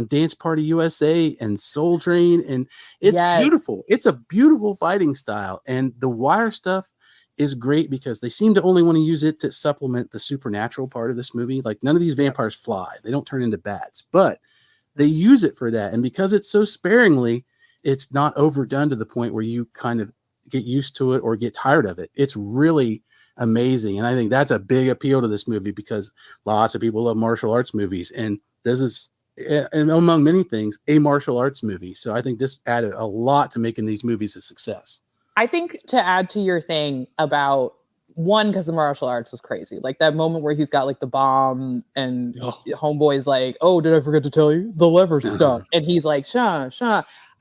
Dance Party USA and Soul Train. And it's beautiful. It's a beautiful fighting style. And the wire stuff is great because they seem to only want to use it to supplement the supernatural part of this movie. Like none of these vampires fly. They don't turn into bats, but they use it for that. And because it's so sparingly, it's not overdone to the point where you kind of get used to it or get tired of it. It's really amazing. And I think that's a big appeal to this movie because lots of people love martial arts movies. And this is, and among many things, a martial arts movie. So I think this added a lot to making these movies a success. I think to add to your thing about one, because the martial arts was crazy. Like that moment where he's got like the bomb and homeboy's like, oh, did I forget to tell you? The lever's stuck. And he's like, Shah.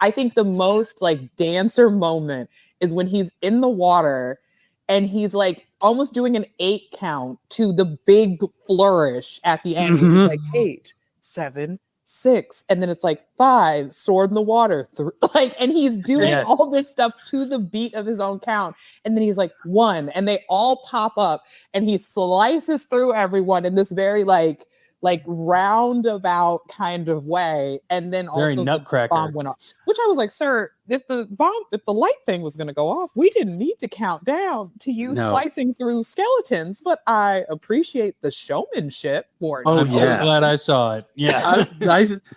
I think the most like dancer moment is when he's in the water and he's like almost doing an 8 count to the big flourish at the end. He's like 8, 7, 6, and then it's like 5, sword in the water, and he's doing all this stuff to the beat of his own count, and then he's like 1, and they all pop up, and he slices through everyone in this very like roundabout kind of way, and then very also nutcracker. The bomb went off, which I was like, sir, if the light thing was going to go off, we didn't need to count down to you slicing through skeletons, but I appreciate the showmanship for it. I'm so glad I saw it.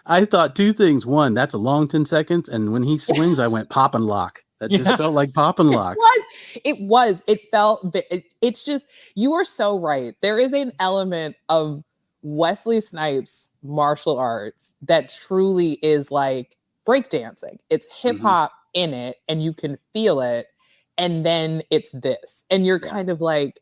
I thought 2 things. One, that's a long 10 seconds, and when he swings, I went pop and lock. That just felt like pop and lock. It felt, it's just, you are so right. There is an element of Wesley Snipes martial arts that truly is like breakdancing. It's hip hop in it and you can feel it. And then it's this. And you're kind of like,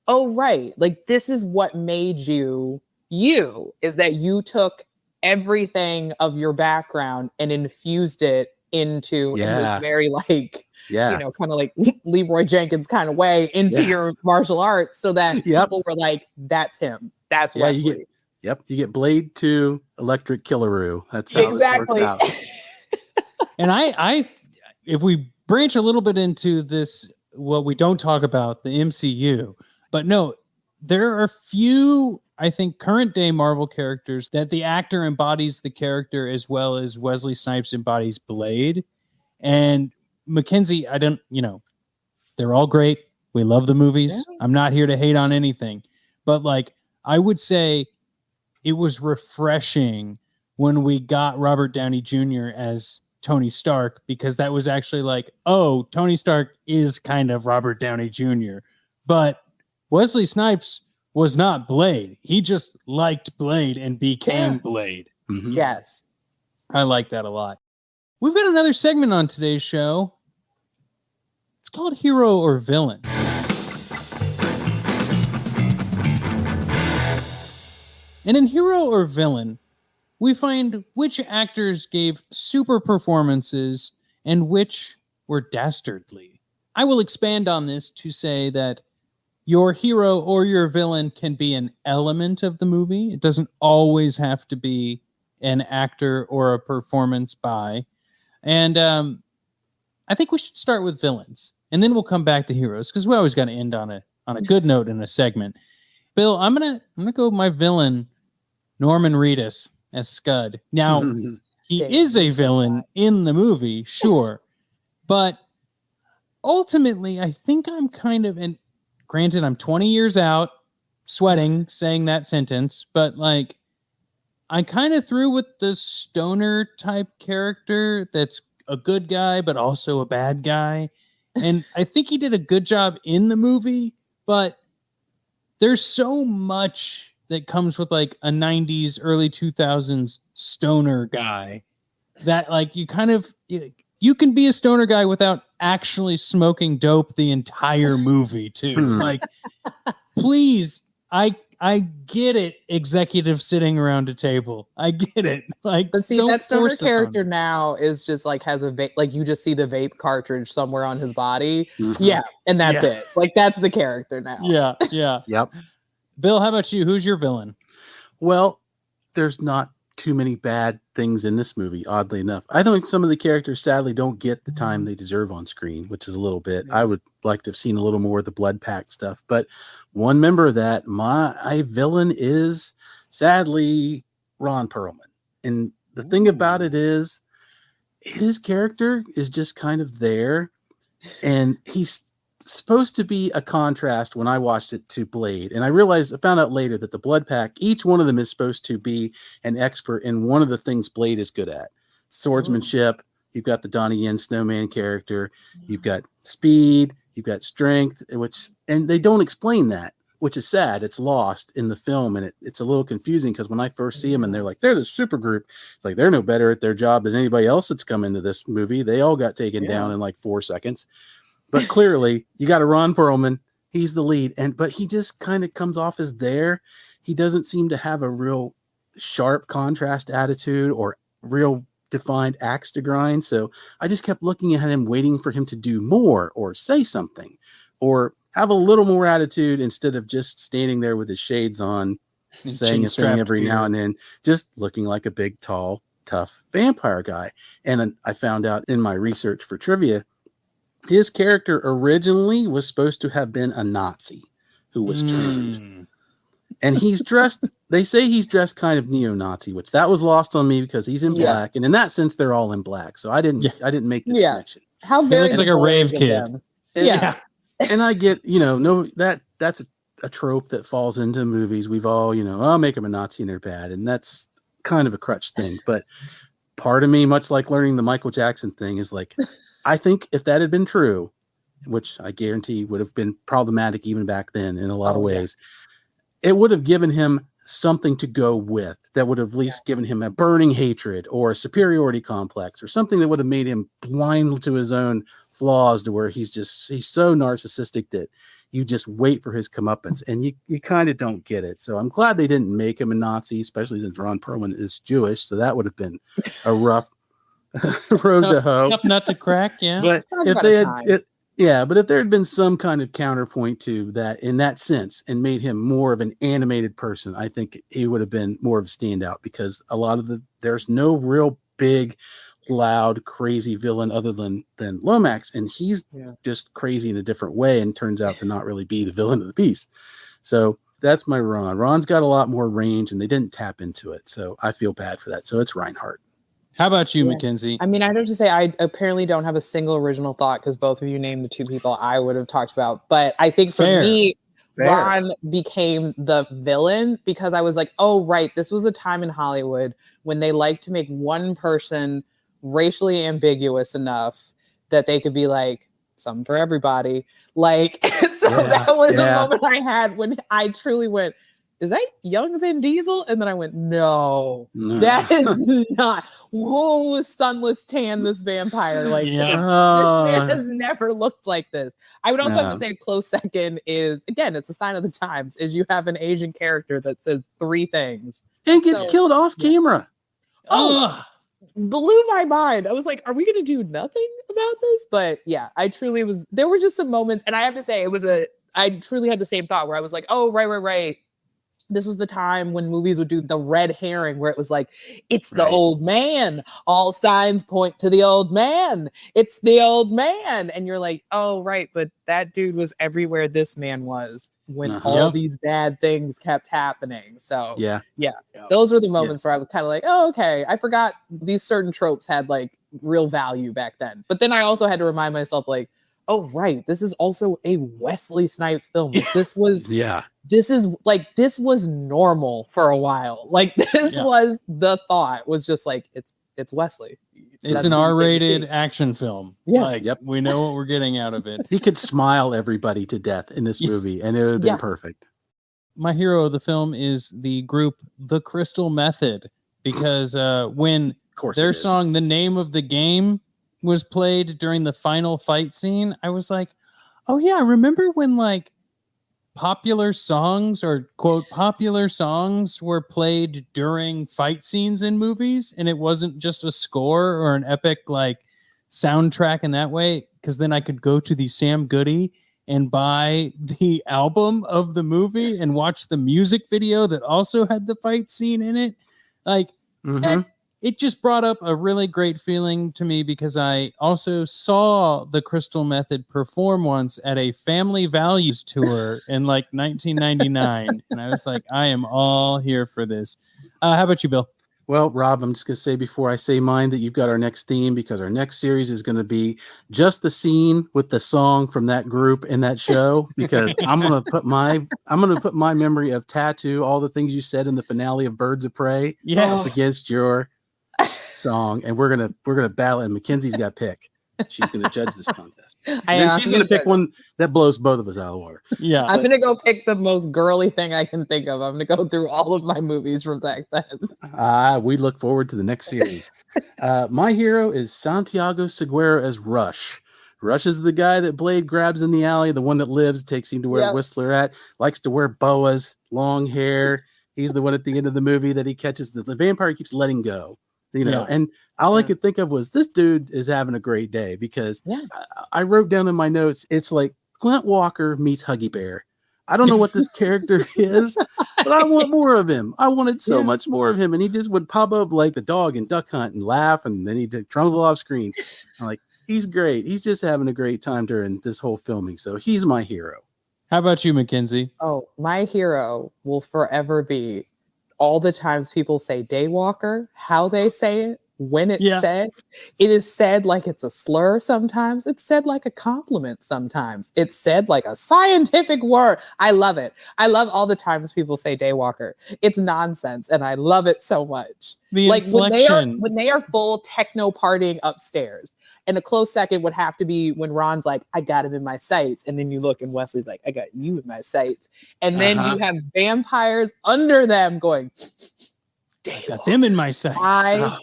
oh, right. Like this is what made you, is that you took everything of your background and infused it into in this very like, kind of like Leroy Jenkins kind of way into your martial arts so that people were like, that's him. That's Wesley. You get Blade 2 Electric Killaroo. That's how this works out. And I if we branch a little bit into this, what we don't talk about, the MCU, but no, there are few, I think, current day Marvel characters that the actor embodies the character as well as Wesley Snipes embodies Blade. And MacKenzie, they're all great. We love the movies. Yeah. I'm not here to hate on anything, but like, I would say it was refreshing when we got Robert Downey Jr. as Tony Stark, because that was actually like, oh, Tony Stark is kind of Robert Downey Jr. But Wesley Snipes was not Blade. He just liked Blade and became Blade. Mm-hmm. Yes. I like that a lot. We've got another segment on today's show. It's called Hero or Villain. And in Hero or Villain, we find which actors gave super performances and which were dastardly. I will expand on this to say that your hero or your villain can be an element of the movie. It doesn't always have to be an actor or a performance by. And I think we should start with villains, and then we'll come back to heroes, because we always got to end on a good note in a segment. Bill, I'm gonna go with my villain, Norman Reedus as Scud. Now, he is a villain in the movie, sure, but ultimately, I think I'm kind of, and granted, I'm 20 years out, sweating, saying that sentence, but like, I kind of threw with the stoner type character that's a good guy, but also a bad guy. And I think he did a good job in the movie, but there's so much that comes with like a 90s, early 2000s stoner guy that like you can be a stoner guy without actually smoking dope the entire movie too. Like, please, I get it, executive sitting around a table. I get it. Like, but see, that stoner character now is just like has a vape, like you just see the vape cartridge somewhere on his body. Mm-hmm. Yeah, and that's it. Like that's the character now. Yeah. Yep. Bill, how about you? Who's your villain? Well, there's not too many bad things in this movie, oddly enough. I think some of the characters sadly don't get the time they deserve on screen, which is a little bit. I would like to have seen a little more of the blood pact stuff. But one member of that, my villain is sadly Ron Perlman. And the thing about it is his character is just kind of there. And he's supposed to be a contrast when I watched it to Blade. And I found out later that the blood pack, each one of them is supposed to be an expert in one of the things Blade is good at. Swordsmanship. You've got the Donnie Yen Snowman character. You've got speed. You've got strength, and they don't explain that, which is sad. It's lost in the film, and it's a little confusing because when I first see them and they're like, they're the super group, it's like they're no better at their job than anybody else that's come into this movie. They all got taken down in like 4 seconds. But clearly, you got a Ron Perlman. He's the lead, but he just kind of comes off as there. He doesn't seem to have a real sharp contrast attitude or real defined axe to grind. So I just kept looking at him, waiting for him to do more or say something or have a little more attitude instead of just standing there with his shades on, saying a thing every now and then, just looking like a big, tall, tough vampire guy. And I found out in my research for trivia, his character originally was supposed to have been a Nazi who was turned. And he's dressed, they say he's dressed kind of neo-Nazi, which that was lost on me because he's in black. And in that sense, they're all in black. So I didn't make this connection. How very looks like a rave kid. And I get, that's a trope that falls into movies. We've all, I'll make them a Nazi and they're bad. And that's kind of a crutch thing. But part of me, much like learning the Michael Jackson thing, is like, I think if that had been true, which I guarantee would have been problematic even back then in a lot of ways, it would have given him something to go with that would have at least given him a burning hatred or a superiority complex or something that would have made him blind to his own flaws to where he's so narcissistic that you just wait for his comeuppance, and you kind of don't get it. So I'm glad they didn't make him a Nazi, especially since Ron Perlman is Jewish. So that would have been a rough road to hoe. Tough nut to crack, yeah. But if they had, but if there had been some kind of counterpoint to that in that sense and made him more of an animated person, I think he would have been more of a standout, because there's no real big, loud, crazy villain other than Lomax, and he's just crazy in a different way and turns out to not really be the villain of the piece. So that's my Ron. Ron's got a lot more range and they didn't tap into it. So I feel bad for that. So it's Reinhardt. How about you, MacKenzie? I mean, I have to say, I apparently don't have a single original thought because both of you named the two people I would have talked about. But I think for me, Ron became the villain because I was like, oh, right, this was a time in Hollywood when they like to make one person racially ambiguous enough that they could be like, something for everybody. Like, so that was a moment I had when I truly went, is that young Vin Diesel? And then I went, no. That is not. Whoa, sunless tan, this vampire. Like, this man has never looked like this. I would also have to say a close second is, again, it's a sign of the times, is you have an Asian character that says 3 things. And gets killed off camera. Blew my mind. I was like, are we going to do nothing about this? But yeah, I truly was. There were just some moments, and I have to say, I truly had the same thought where I was like, oh, right. This was the time when movies would do the red herring where it was like, it's the old man. All signs point to the old man. It's the old man. And you're like, oh, right. But that dude was everywhere this man was when all these bad things kept happening. So yeah. Those were the moments where I was kind of like, oh, okay. I forgot these certain tropes had like real value back then. But then I also had to remind myself like, oh, right. This is also a Wesley Snipes film. This was this was normal for a while. Like this was the thought was just like, it's Wesley. It's an R-rated action film. Yeah. Like, we know what we're getting out of it. He could smile everybody to death in this movie and it would have been perfect. My hero of the film is the group The Crystal Method, because when their song, The Name of the Game, was played during the final fight scene, I was like, oh yeah, remember when like popular songs or quote popular songs were played during fight scenes in movies, and it wasn't just a score or an epic like soundtrack in that way, because then I could go to the Sam Goody and buy the album of the movie and watch the music video that also had the fight scene in it. Like it just brought up a really great feeling to me, because I also saw the Crystal Method perform once at a Family Values tour in like 1999. And I was like, I am all here for this. How about you, Bill? Well, Rob, I'm just going to say before I say mine that you've got our next theme, because our next series is going to be just the scene with the song from that group in that show, because I'm going to put my memory of Tattoo, all the things you said in the finale of Birds of Prey, against your song, and we're gonna battle, and MacKenzie's got to pick. She's gonna judge this contest. And she's gonna pick one that blows both of us out of the water. Yeah, I'm gonna go pick the most girly thing I can think of. I'm gonna go through all of my movies from back then. We look forward to the next series. My hero is Santiago Segura as Rush. Rush is the guy that Blade grabs in the alley, the one that lives, takes him to where Whistler at, likes to wear boas, long hair. He's the one at the end of the movie that he catches the vampire keeps letting go. And all I could think of was, this dude is having a great day, because I wrote down in my notes, it's like Clint Walker meets Huggy Bear. I don't know what this character is, but I want more of him. I wanted so much more of him. And he just would pop up like the dog in Duck Hunt and laugh, and then he'd trundle off screen. I'm like, he's great. He's just having a great time during this whole filming. So he's my hero. How about you, MacKenzie? Oh, my hero will forever be all the times people say Daywalker, how they say it, when it's Yeah. said. It is said like it's a slur sometimes. It's said like a compliment sometimes. It's said like a scientific word. I love it. I love all the times people say daywalker. It's nonsense, and I love it so much. The Like inflection. when they are full techno partying upstairs. And a close second would have to be when Ron's like, I got him in my sights. And then you look and Wesley's like, I got you in my sights. And then you have vampires under them going, I got them in my sights. I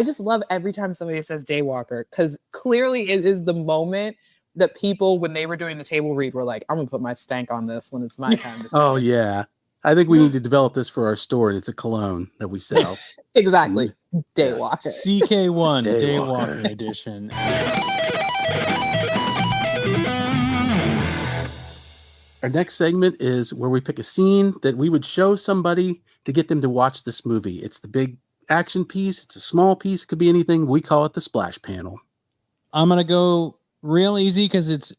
just love every time somebody says daywalker, because clearly it is the moment that people, when they were doing the table read, were like, I'm gonna put my stank on this when it's my time to Oh yeah. I think we need to develop this for our store, and it's a cologne that we sell. Exactly. Daywalker. CK1 Daywalker. Daywalker edition. Our next segment is where we pick a scene that we would show somebody to get them to watch this movie. It's the big action piece. It's a small piece. It could be anything. We call it the splash panel. I'm going to go real easy because it's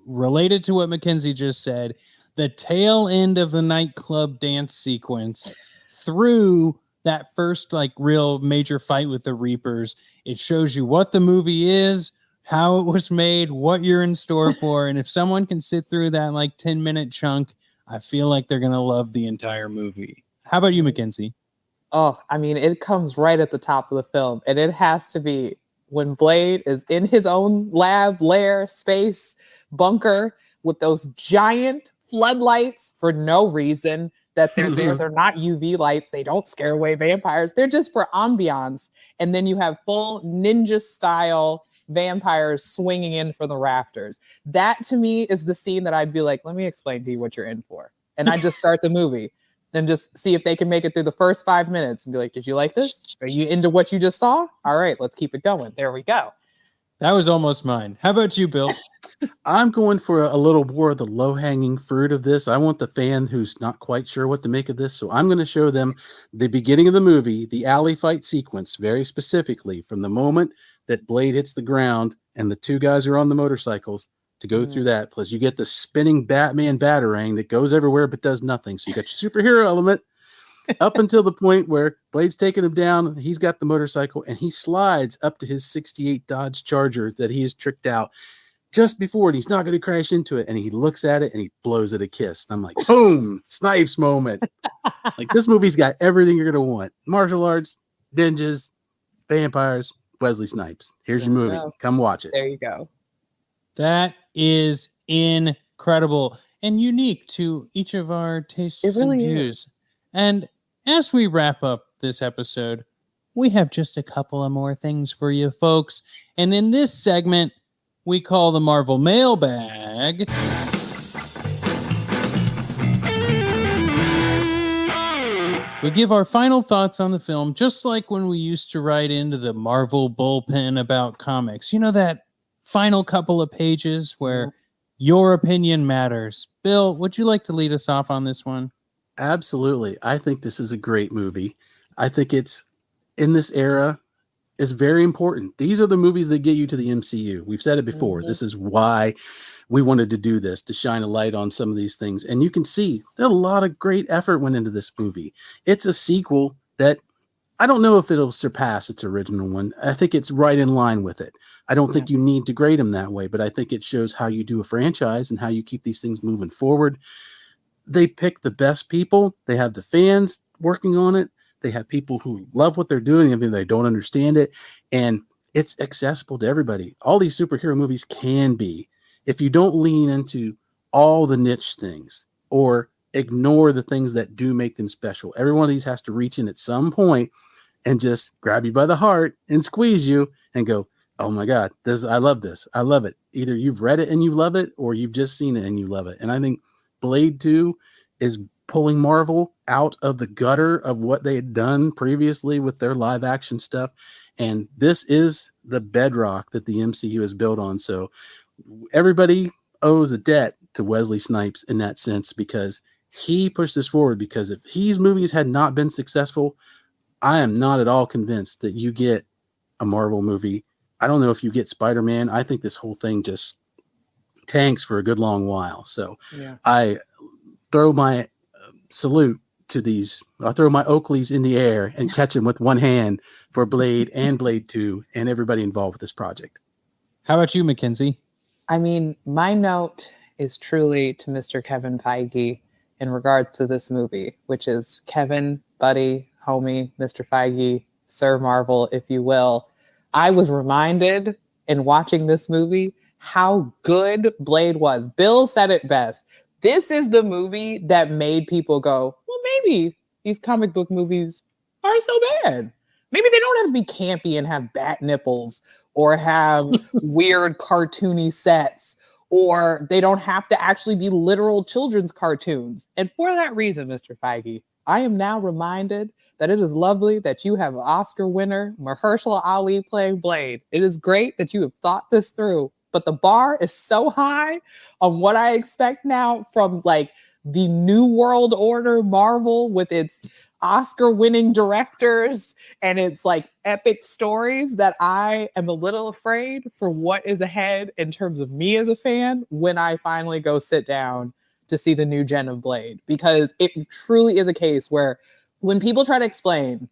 related to what MacKenzie just said. The tail end of the nightclub dance sequence through that first like real major fight with the Reapers. It shows you what the movie is, how it was made, what you're in store for. And if someone can sit through that like 10-minute chunk, I feel like they're going to love the entire movie. How about you, MacKenzie? Oh, I mean, it comes right at the top of the film, and it has to be when Blade is in his own lab, lair, space, bunker with those giant floodlights for no reason. That they're there. They're not UV lights. They don't scare away vampires. They're just for ambiance. And then you have full ninja style vampires swinging in from the rafters. That to me is the scene that I'd be like, let me explain to you what you're in for. And I just start the movie and just see if they can make it through the first 5 minutes and be like, did you like this? Are you into what you just saw? All right, let's keep it going. There we go. That was almost mine. How about you, Bill? I'm going for a little more of the low-hanging fruit of this. I want the fan who's not quite sure what to make of this. So I'm going to show them the beginning of the movie, the alley fight sequence, very specifically from the moment that Blade hits the ground and the two guys are on the motorcycles to go through that. Plus you get the spinning Batman batarang that goes everywhere but does nothing. So you got your superhero element up until the point where Blade's taking him down. He's got the motorcycle and he slides up to his 68 Dodge Charger that he has tricked out just before it. He's not going to crash into it. And he looks at it and he blows it a kiss. And I'm like, boom, Snipes moment. Like this movie's got everything you're going to want. Martial arts, ninjas, vampires, Wesley Snipes. Here's your movie. Come watch it. There you go. That is incredible and unique to each of our tastes and views. And as we wrap up this episode, we have just a couple of more things for you folks. And in this segment, we call the Marvel Mailbag. We give our final thoughts on the film, just like when we used to write into the Marvel bullpen about comics. You know, that final couple of pages where your opinion matters. Bill, would you like to lead us off on this one? Absolutely. I think this is a great movie. I think it's in this era is very important. These are the movies that get you to the MCU. We've said it before. This is why we wanted to do this, to shine a light on some of these things. And you can see that a lot of great effort went into this movie. It's a sequel that I don't know if it'll surpass its original one. I think it's right in line with it. I don't think you need to grade them that way, but I think it shows how you do a franchise and how you keep these things moving forward. They pick the best people. They have the fans working on it. They have people who love what they're doing, even if they don't understand it. And it's accessible to everybody. All these superhero movies can be, if you don't lean into all the niche things or ignore the things that do make them special. Every one of these has to reach in at some point and just grab you by the heart and squeeze you and go, oh my God, I love this. I love it. Either you've read it and you love it, or you've just seen it and you love it. And I think Blade 2 is pulling Marvel out of the gutter of what they had done previously with their live action stuff. And this is the bedrock that the MCU is built on. So everybody owes a debt to Wesley Snipes in that sense, because he pushed this forward. Because if his movies had not been successful, I am not at all convinced that you get a Marvel movie. I don't know if you get Spider-Man. I think this whole thing just tanks for a good long while. So I throw my salute to these. I'll throw my Oakleys in the air and catch them with one hand for Blade and Blade 2 and everybody involved with this project. How about you, MacKenzie? I mean, my note is truly to Mr. Kevin Feige in regards to this movie, which is Kevin, buddy, homie, Mr. Feige, Sir Marvel, if you will. I was reminded in watching this movie how good Blade was. Bill said it best. This is the movie that made people go, well, maybe these comic book movies aren't so bad. Maybe they don't have to be campy and have bat nipples or have weird cartoony sets, or they don't have to actually be literal children's cartoons. And for that reason, Mr. Feige, I am now reminded that it is lovely that you have Oscar winner Mahershala Ali playing Blade. It is great that you have thought this through, but the bar is so high on what I expect now from like the New World Order Marvel with its Oscar-winning directors and its like epic stories that I am a little afraid for what is ahead in terms of me as a fan when I finally go sit down to see the new gen of Blade, because it truly is a case where when people try to explain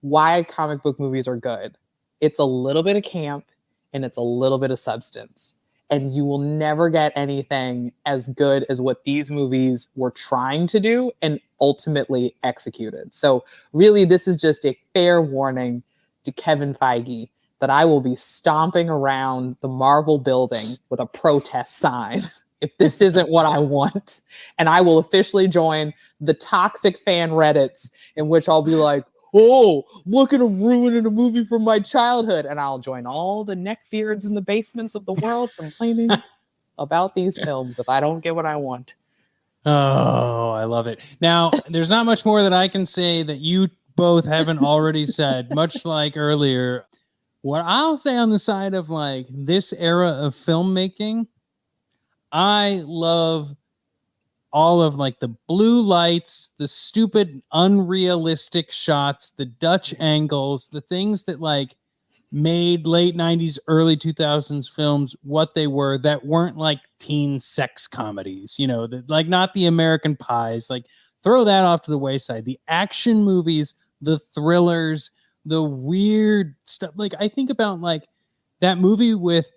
why comic book movies are good, it's a little bit of camp and it's a little bit of substance. And you will never get anything as good as what these movies were trying to do and ultimately executed. So really, this is just a fair warning to Kevin Feige that I will be stomping around the Marvel building with a protest sign if this isn't what I want. And I will officially join the toxic fan Reddits in which I'll be like, oh, look at him ruining a movie from my childhood. And I'll join all the neckbeards in the basements of the world complaining about these films if I don't get what I want. Oh, I love it. Now, there's not much more that I can say that you both haven't already said, much like earlier. What I'll say on the side of like this era of filmmaking, I love all of like the blue lights, the stupid unrealistic shots, the Dutch angles, the things that like made late 90s, early 2000s films what they were, that weren't like teen sex comedies, you know, like not the American Pies, like throw that off to the wayside. The action movies, the thrillers, the weird stuff. Like I think about like that movie with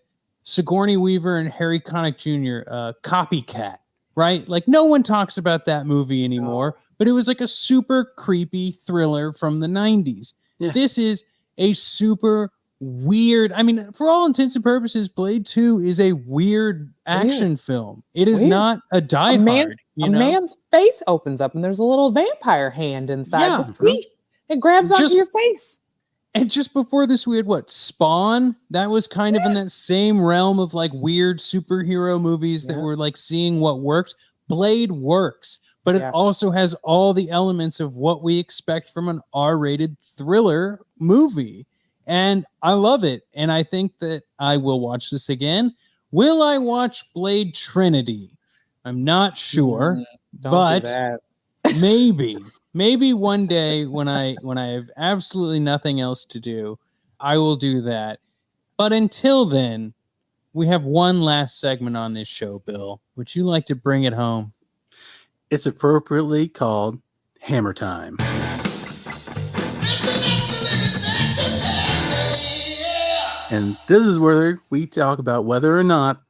Sigourney Weaver and Harry Connick Jr., Copycat. Right? Like no one talks about that movie anymore, but it was like a super creepy thriller from the 90s. Yeah. This is a super weird, I mean, for all intents and purposes, Blade 2 is a weird action film. It is not a Die Hard. A man's face opens up and there's a little vampire hand inside. Yeah. It grabs onto your face. And just before this, we had what? Spawn? That was kind of in that same realm of like weird superhero movies that were like seeing what worked. Blade works, but it also has all the elements of what we expect from an R-rated thriller movie. And I love it. And I think that I will watch this again. Will I watch Blade Trinity? I'm not sure, but maybe one day when I have absolutely nothing else to do, I will do that. But until then, we have one last segment on this show, Bill. Would you like to bring it home? It's appropriately called Hammer Time. And this is where we talk about whether or not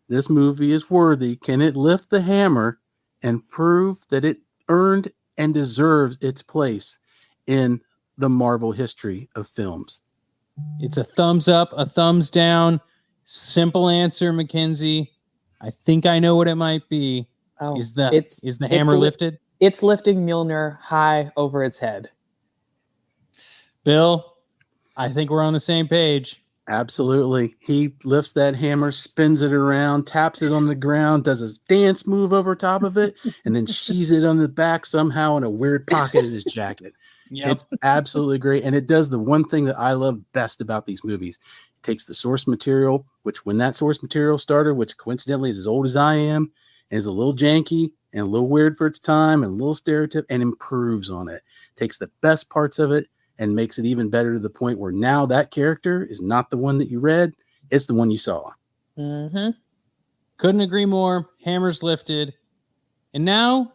this movie is worthy. Can it lift the hammer and prove that it earned and deserves its place in the Marvel history of films? It's a thumbs up, a thumbs down. Simple answer, MacKenzie. I think I know what it might be. Oh, is the hammer lifted? It's lifting Mjolnir high over its head. Bill, I think we're on the same page. Absolutely. He lifts that hammer, spins it around, taps it on the ground, does a dance move over top of it, and then she's it on the back somehow in a weird pocket in his jacket. Yep. It's absolutely great. And it does the one thing that I love best about these movies. It takes the source material, which when that source material started, which coincidentally is as old as I am, and is a little janky and a little weird for its time and a little stereotype, and improves on it. Takes the best parts of it and makes it even better to the point where now that character is not the one that you read, it's the one you saw. Couldn't agree more. Hammer's lifted. And now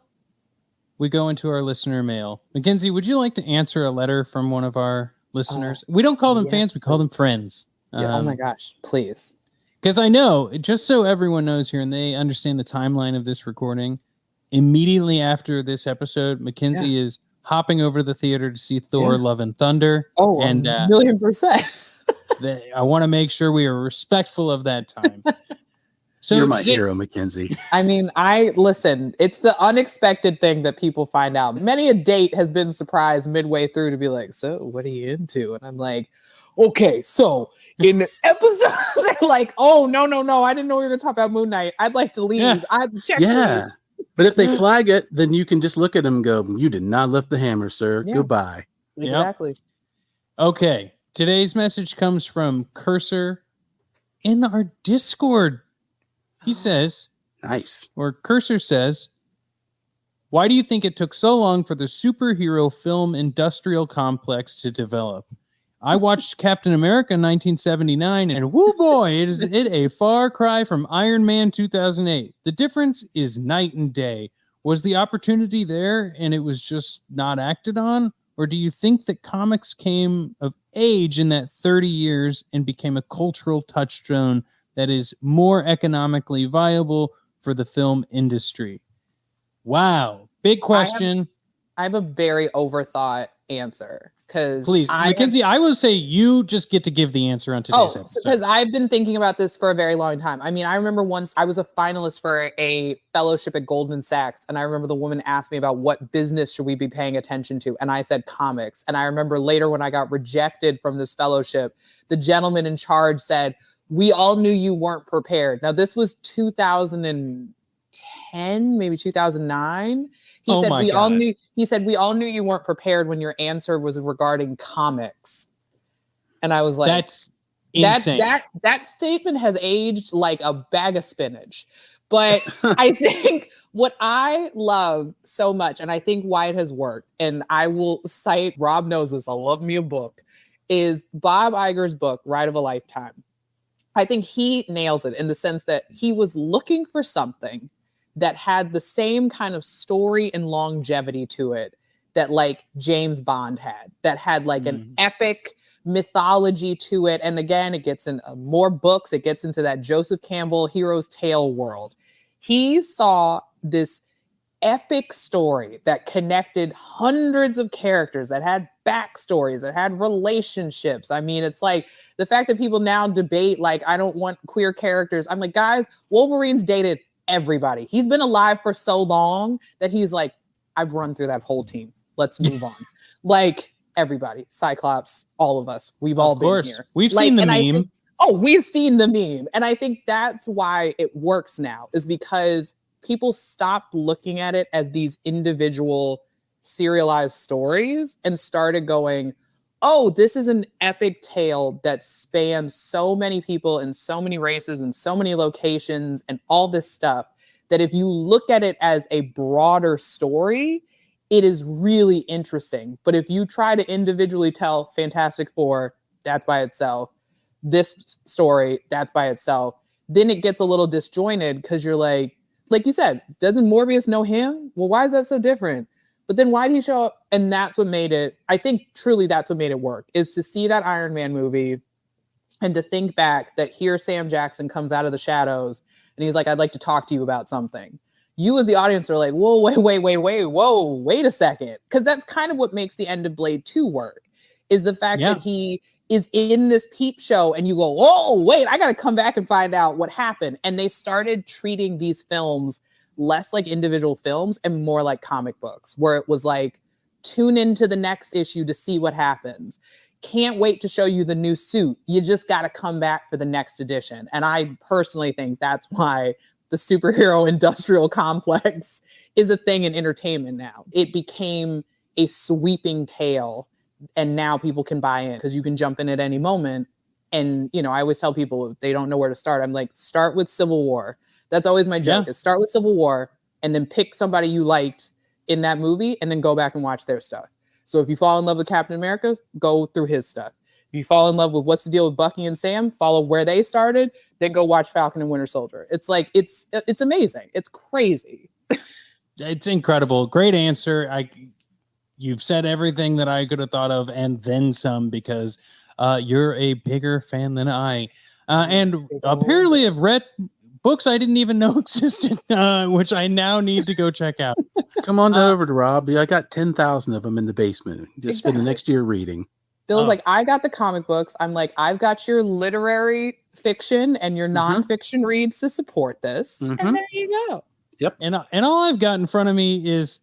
we go into our listener mail. MacKenzie, would you like to answer a letter from one of our listeners? We don't call them fans, we call them friends. Yes. Oh my gosh, please. Because I know, just so everyone knows here and they understand the timeline of this recording, immediately after this episode, MacKenzie is hopping over to the theater to see Thor, Love and Thunder. Oh, and 1,000,000%. I want to make sure we are respectful of that time. So you're my hero, MacKenzie. I mean, listen, it's the unexpected thing that people find out. Many a date has been surprised midway through to be like, so what are you into? And I'm like, okay, so in the episode, they're like, oh, no, I didn't know we were going to talk about Moon Knight. I'd like to leave. Yeah. But if they flag it, then you can just look at them and go, you did not lift the hammer, sir. Yeah. Goodbye. Exactly. Yep. Okay. Today's message comes from Cursor in our Discord. He says, nice. Or Cursor says, why do you think it took so long for the superhero film industrial complex to develop? I watched Captain America 1979, and woo boy, is it a far cry from Iron Man 2008. The difference is night and day. Was the opportunity there and it was just not acted on? Or do you think that comics came of age in that 30 years and became a cultural touchstone that is more economically viable for the film industry? Wow. Big question. I have a very overthought answer. Please, MacKenzie, I will say you just get to give the answer on today's episode. Because I've been thinking about this for a very long time. I mean, I remember once I was a finalist for a fellowship at Goldman Sachs, and I remember the woman asked me about what business should we be paying attention to, and I said comics. And I remember later when I got rejected from this fellowship, the gentleman in charge said, we all knew you weren't prepared. Now, this was 2010, maybe 2009. He said we all knew you weren't prepared when your answer was regarding comics. And I was like, that's insane. That statement has aged like a bag of spinach. But I think what I love so much, and I think why it has worked, and I will cite, Rob knows this, I love me a book, is Bob Iger's book, Ride of a Lifetime. I think he nails it in the sense that he was looking for something that had the same kind of story and longevity to it that like James Bond had, that had like an epic mythology to it. And again, it gets in more books. It gets into that Joseph Campbell hero's tale world. He saw this epic story that connected hundreds of characters, that had backstories, that had relationships. I mean, it's like the fact that people now debate, like, I don't want queer characters. I'm like, guys, Wolverine's dated everybody. He's been alive for so long that he's like, I've run through that whole team. Let's move on. Like everybody, Cyclops, all of us, we've all been here. We've seen the meme. We've seen the meme. And I think that's why it works now, is because people stopped looking at it as these individual serialized stories and started going, oh, this is an epic tale that spans so many people and so many races and so many locations and all this stuff, that if you look at it as a broader story, it is really interesting. But if you try to individually tell Fantastic Four, that's by itself, this story, that's by itself, then it gets a little disjointed because you're like you said, doesn't Morbius know him? Well, why is that so different? But then why did he show up? And that's what made it, I think truly that's what made it work, is to see that Iron Man movie and to think back that here Sam Jackson comes out of the shadows and he's like, I'd like to talk to you about something. You as the audience are like, whoa, wait a second. Because that's kind of what makes the end of Blade 2 work, is the fact that he is in this peep show and you go, oh, wait, I got to come back and find out what happened. And they started treating these films less like individual films and more like comic books, where it was like, tune into the next issue to see what happens. Can't wait to show you the new suit. You just got to come back for the next edition. And I personally think that's why the superhero industrial complex is a thing in entertainment now. It became a sweeping tale, and now people can buy in because you can jump in at any moment. And, you know, I always tell people if they don't know where to start, I'm like, start with Civil War. That's always my joke, is start with Civil War and then pick somebody you liked in that movie and then go back and watch their stuff. So if you fall in love with Captain America, go through his stuff. If you fall in love with what's the deal with Bucky and Sam, follow where they started, then go watch Falcon and Winter Soldier. It's like, it's amazing. It's crazy. It's incredible. Great answer. You've said everything that I could have thought of and then some, because you're a bigger fan than I. And apparently have read books I didn't even know existed, which I now need to go check out. Come on over to Rob. I got 10,000 of them in the basement. Just spend the next year reading. Bill's like, I got the comic books. I'm like, I've got your literary fiction and your nonfiction reads to support this. And there you go. Yep. And all I've got in front of me is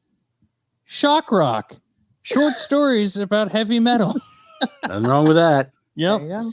shock rock, short stories about heavy metal. Nothing wrong with that. Yep. There you go.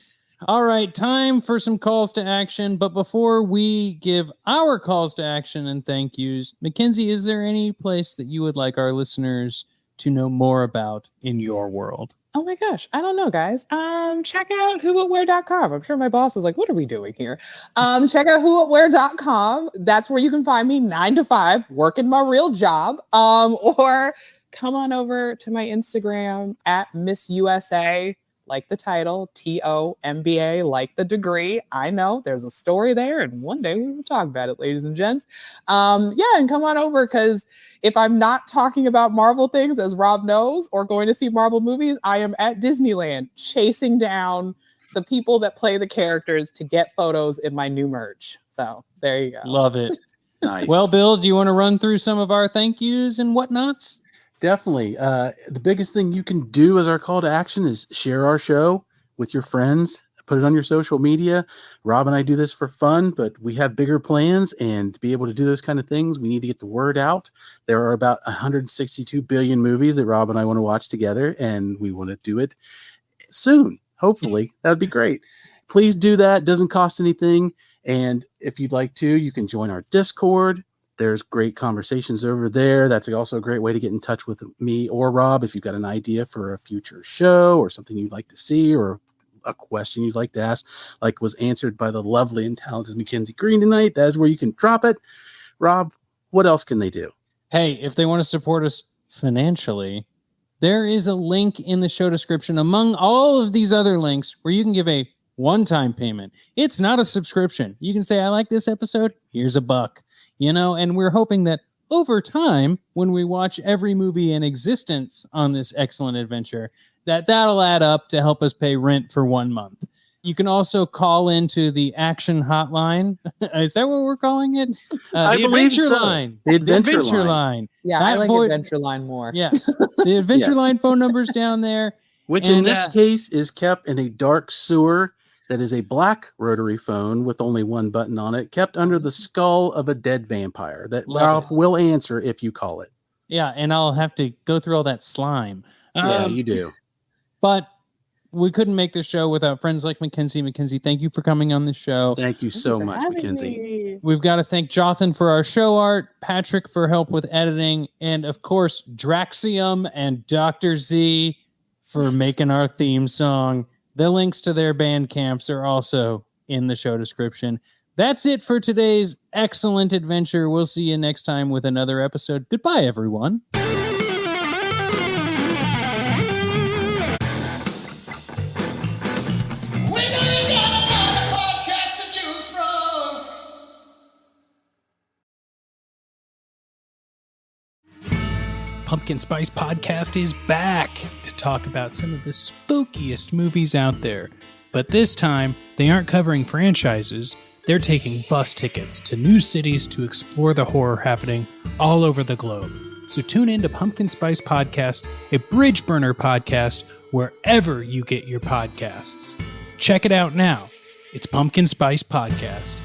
All right, time for some calls to action. But before we give our calls to action and thank yous, MacKenzie, is there any place that you would like our listeners to know more about in your world? Oh my gosh, I don't know, guys. Check out whowhatwhere.com. I'm sure my boss was like, what are we doing here? Check out whowhatwhere.com. That's where you can find me 9 to 5, working my real job. Or come on over to my Instagram at Miss USA, like the title, TOMBA, like the degree. I know there's a story there, and one day we will talk about it, ladies and gents. And come on over, because if I'm not talking about Marvel things, as Rob knows, or going to see Marvel movies, I am at Disneyland chasing down the people that play the characters to get photos in my new merch. So there you go. Love it. Nice. Well, Bill, do you want to run through some of our thank yous and whatnots? Definitely. The biggest thing you can do as our call to action is share our show with your friends. Put it on your social media. Rob and I do this for fun, but we have bigger plans, and to be able to do those kind of things, we need to get the word out. There are about 162 billion movies that Rob and I want to watch together, and we want to do it soon. Hopefully, that would be great. Please do that. It doesn't cost anything. And if you'd like to, you can join our Discord. There's great conversations over there. That's also a great way to get in touch with me or Rob if you've got an idea for a future show or something you'd like to see, or a question you'd like to ask, like was answered by the lovely and talented MacKenzie Green tonight. That's where you can drop it. Rob, what else can they do? Hey, if they want to support us financially, there is a link in the show description among all of these other links where you can give a one-time payment. It's not a subscription. You can say, I like this episode, here's $1. And we're hoping that over time, when we watch every movie in existence on this excellent adventure, that'll add up to help us pay rent for 1 month. You can also call into the action hotline. Is that what we're calling it? I believe so. Line. The Adventure Line. Yeah, I like Adventure Line more. Yeah, the Adventure Line phone number's down there. Which in this case is kept in a dark sewer that is a black rotary phone with only one button on it, kept under the skull of a dead vampire that Ralph will answer if you call it. Yeah, and I'll have to go through all that slime. Yeah, you do. But we couldn't make this show without friends like MacKenzie. MacKenzie, thank you for coming on the show. Thank you so much, MacKenzie. We've got to thank Jothan for our show art, Patrick for help with editing, and of course, Draxium and Dr. Z for making our theme song. The links to their band camps are also in the show description. That's it for today's excellent adventure. We'll see you next time with another episode. Goodbye, everyone. Pumpkin Spice Podcast is back to talk about some of the spookiest movies out there. But this time, they aren't covering franchises. They're taking bus tickets to new cities to explore the horror happening all over the globe. So tune in to Pumpkin Spice Podcast, a bridge burner podcast, wherever you get your podcasts. Check it out now. It's Pumpkin Spice Podcast.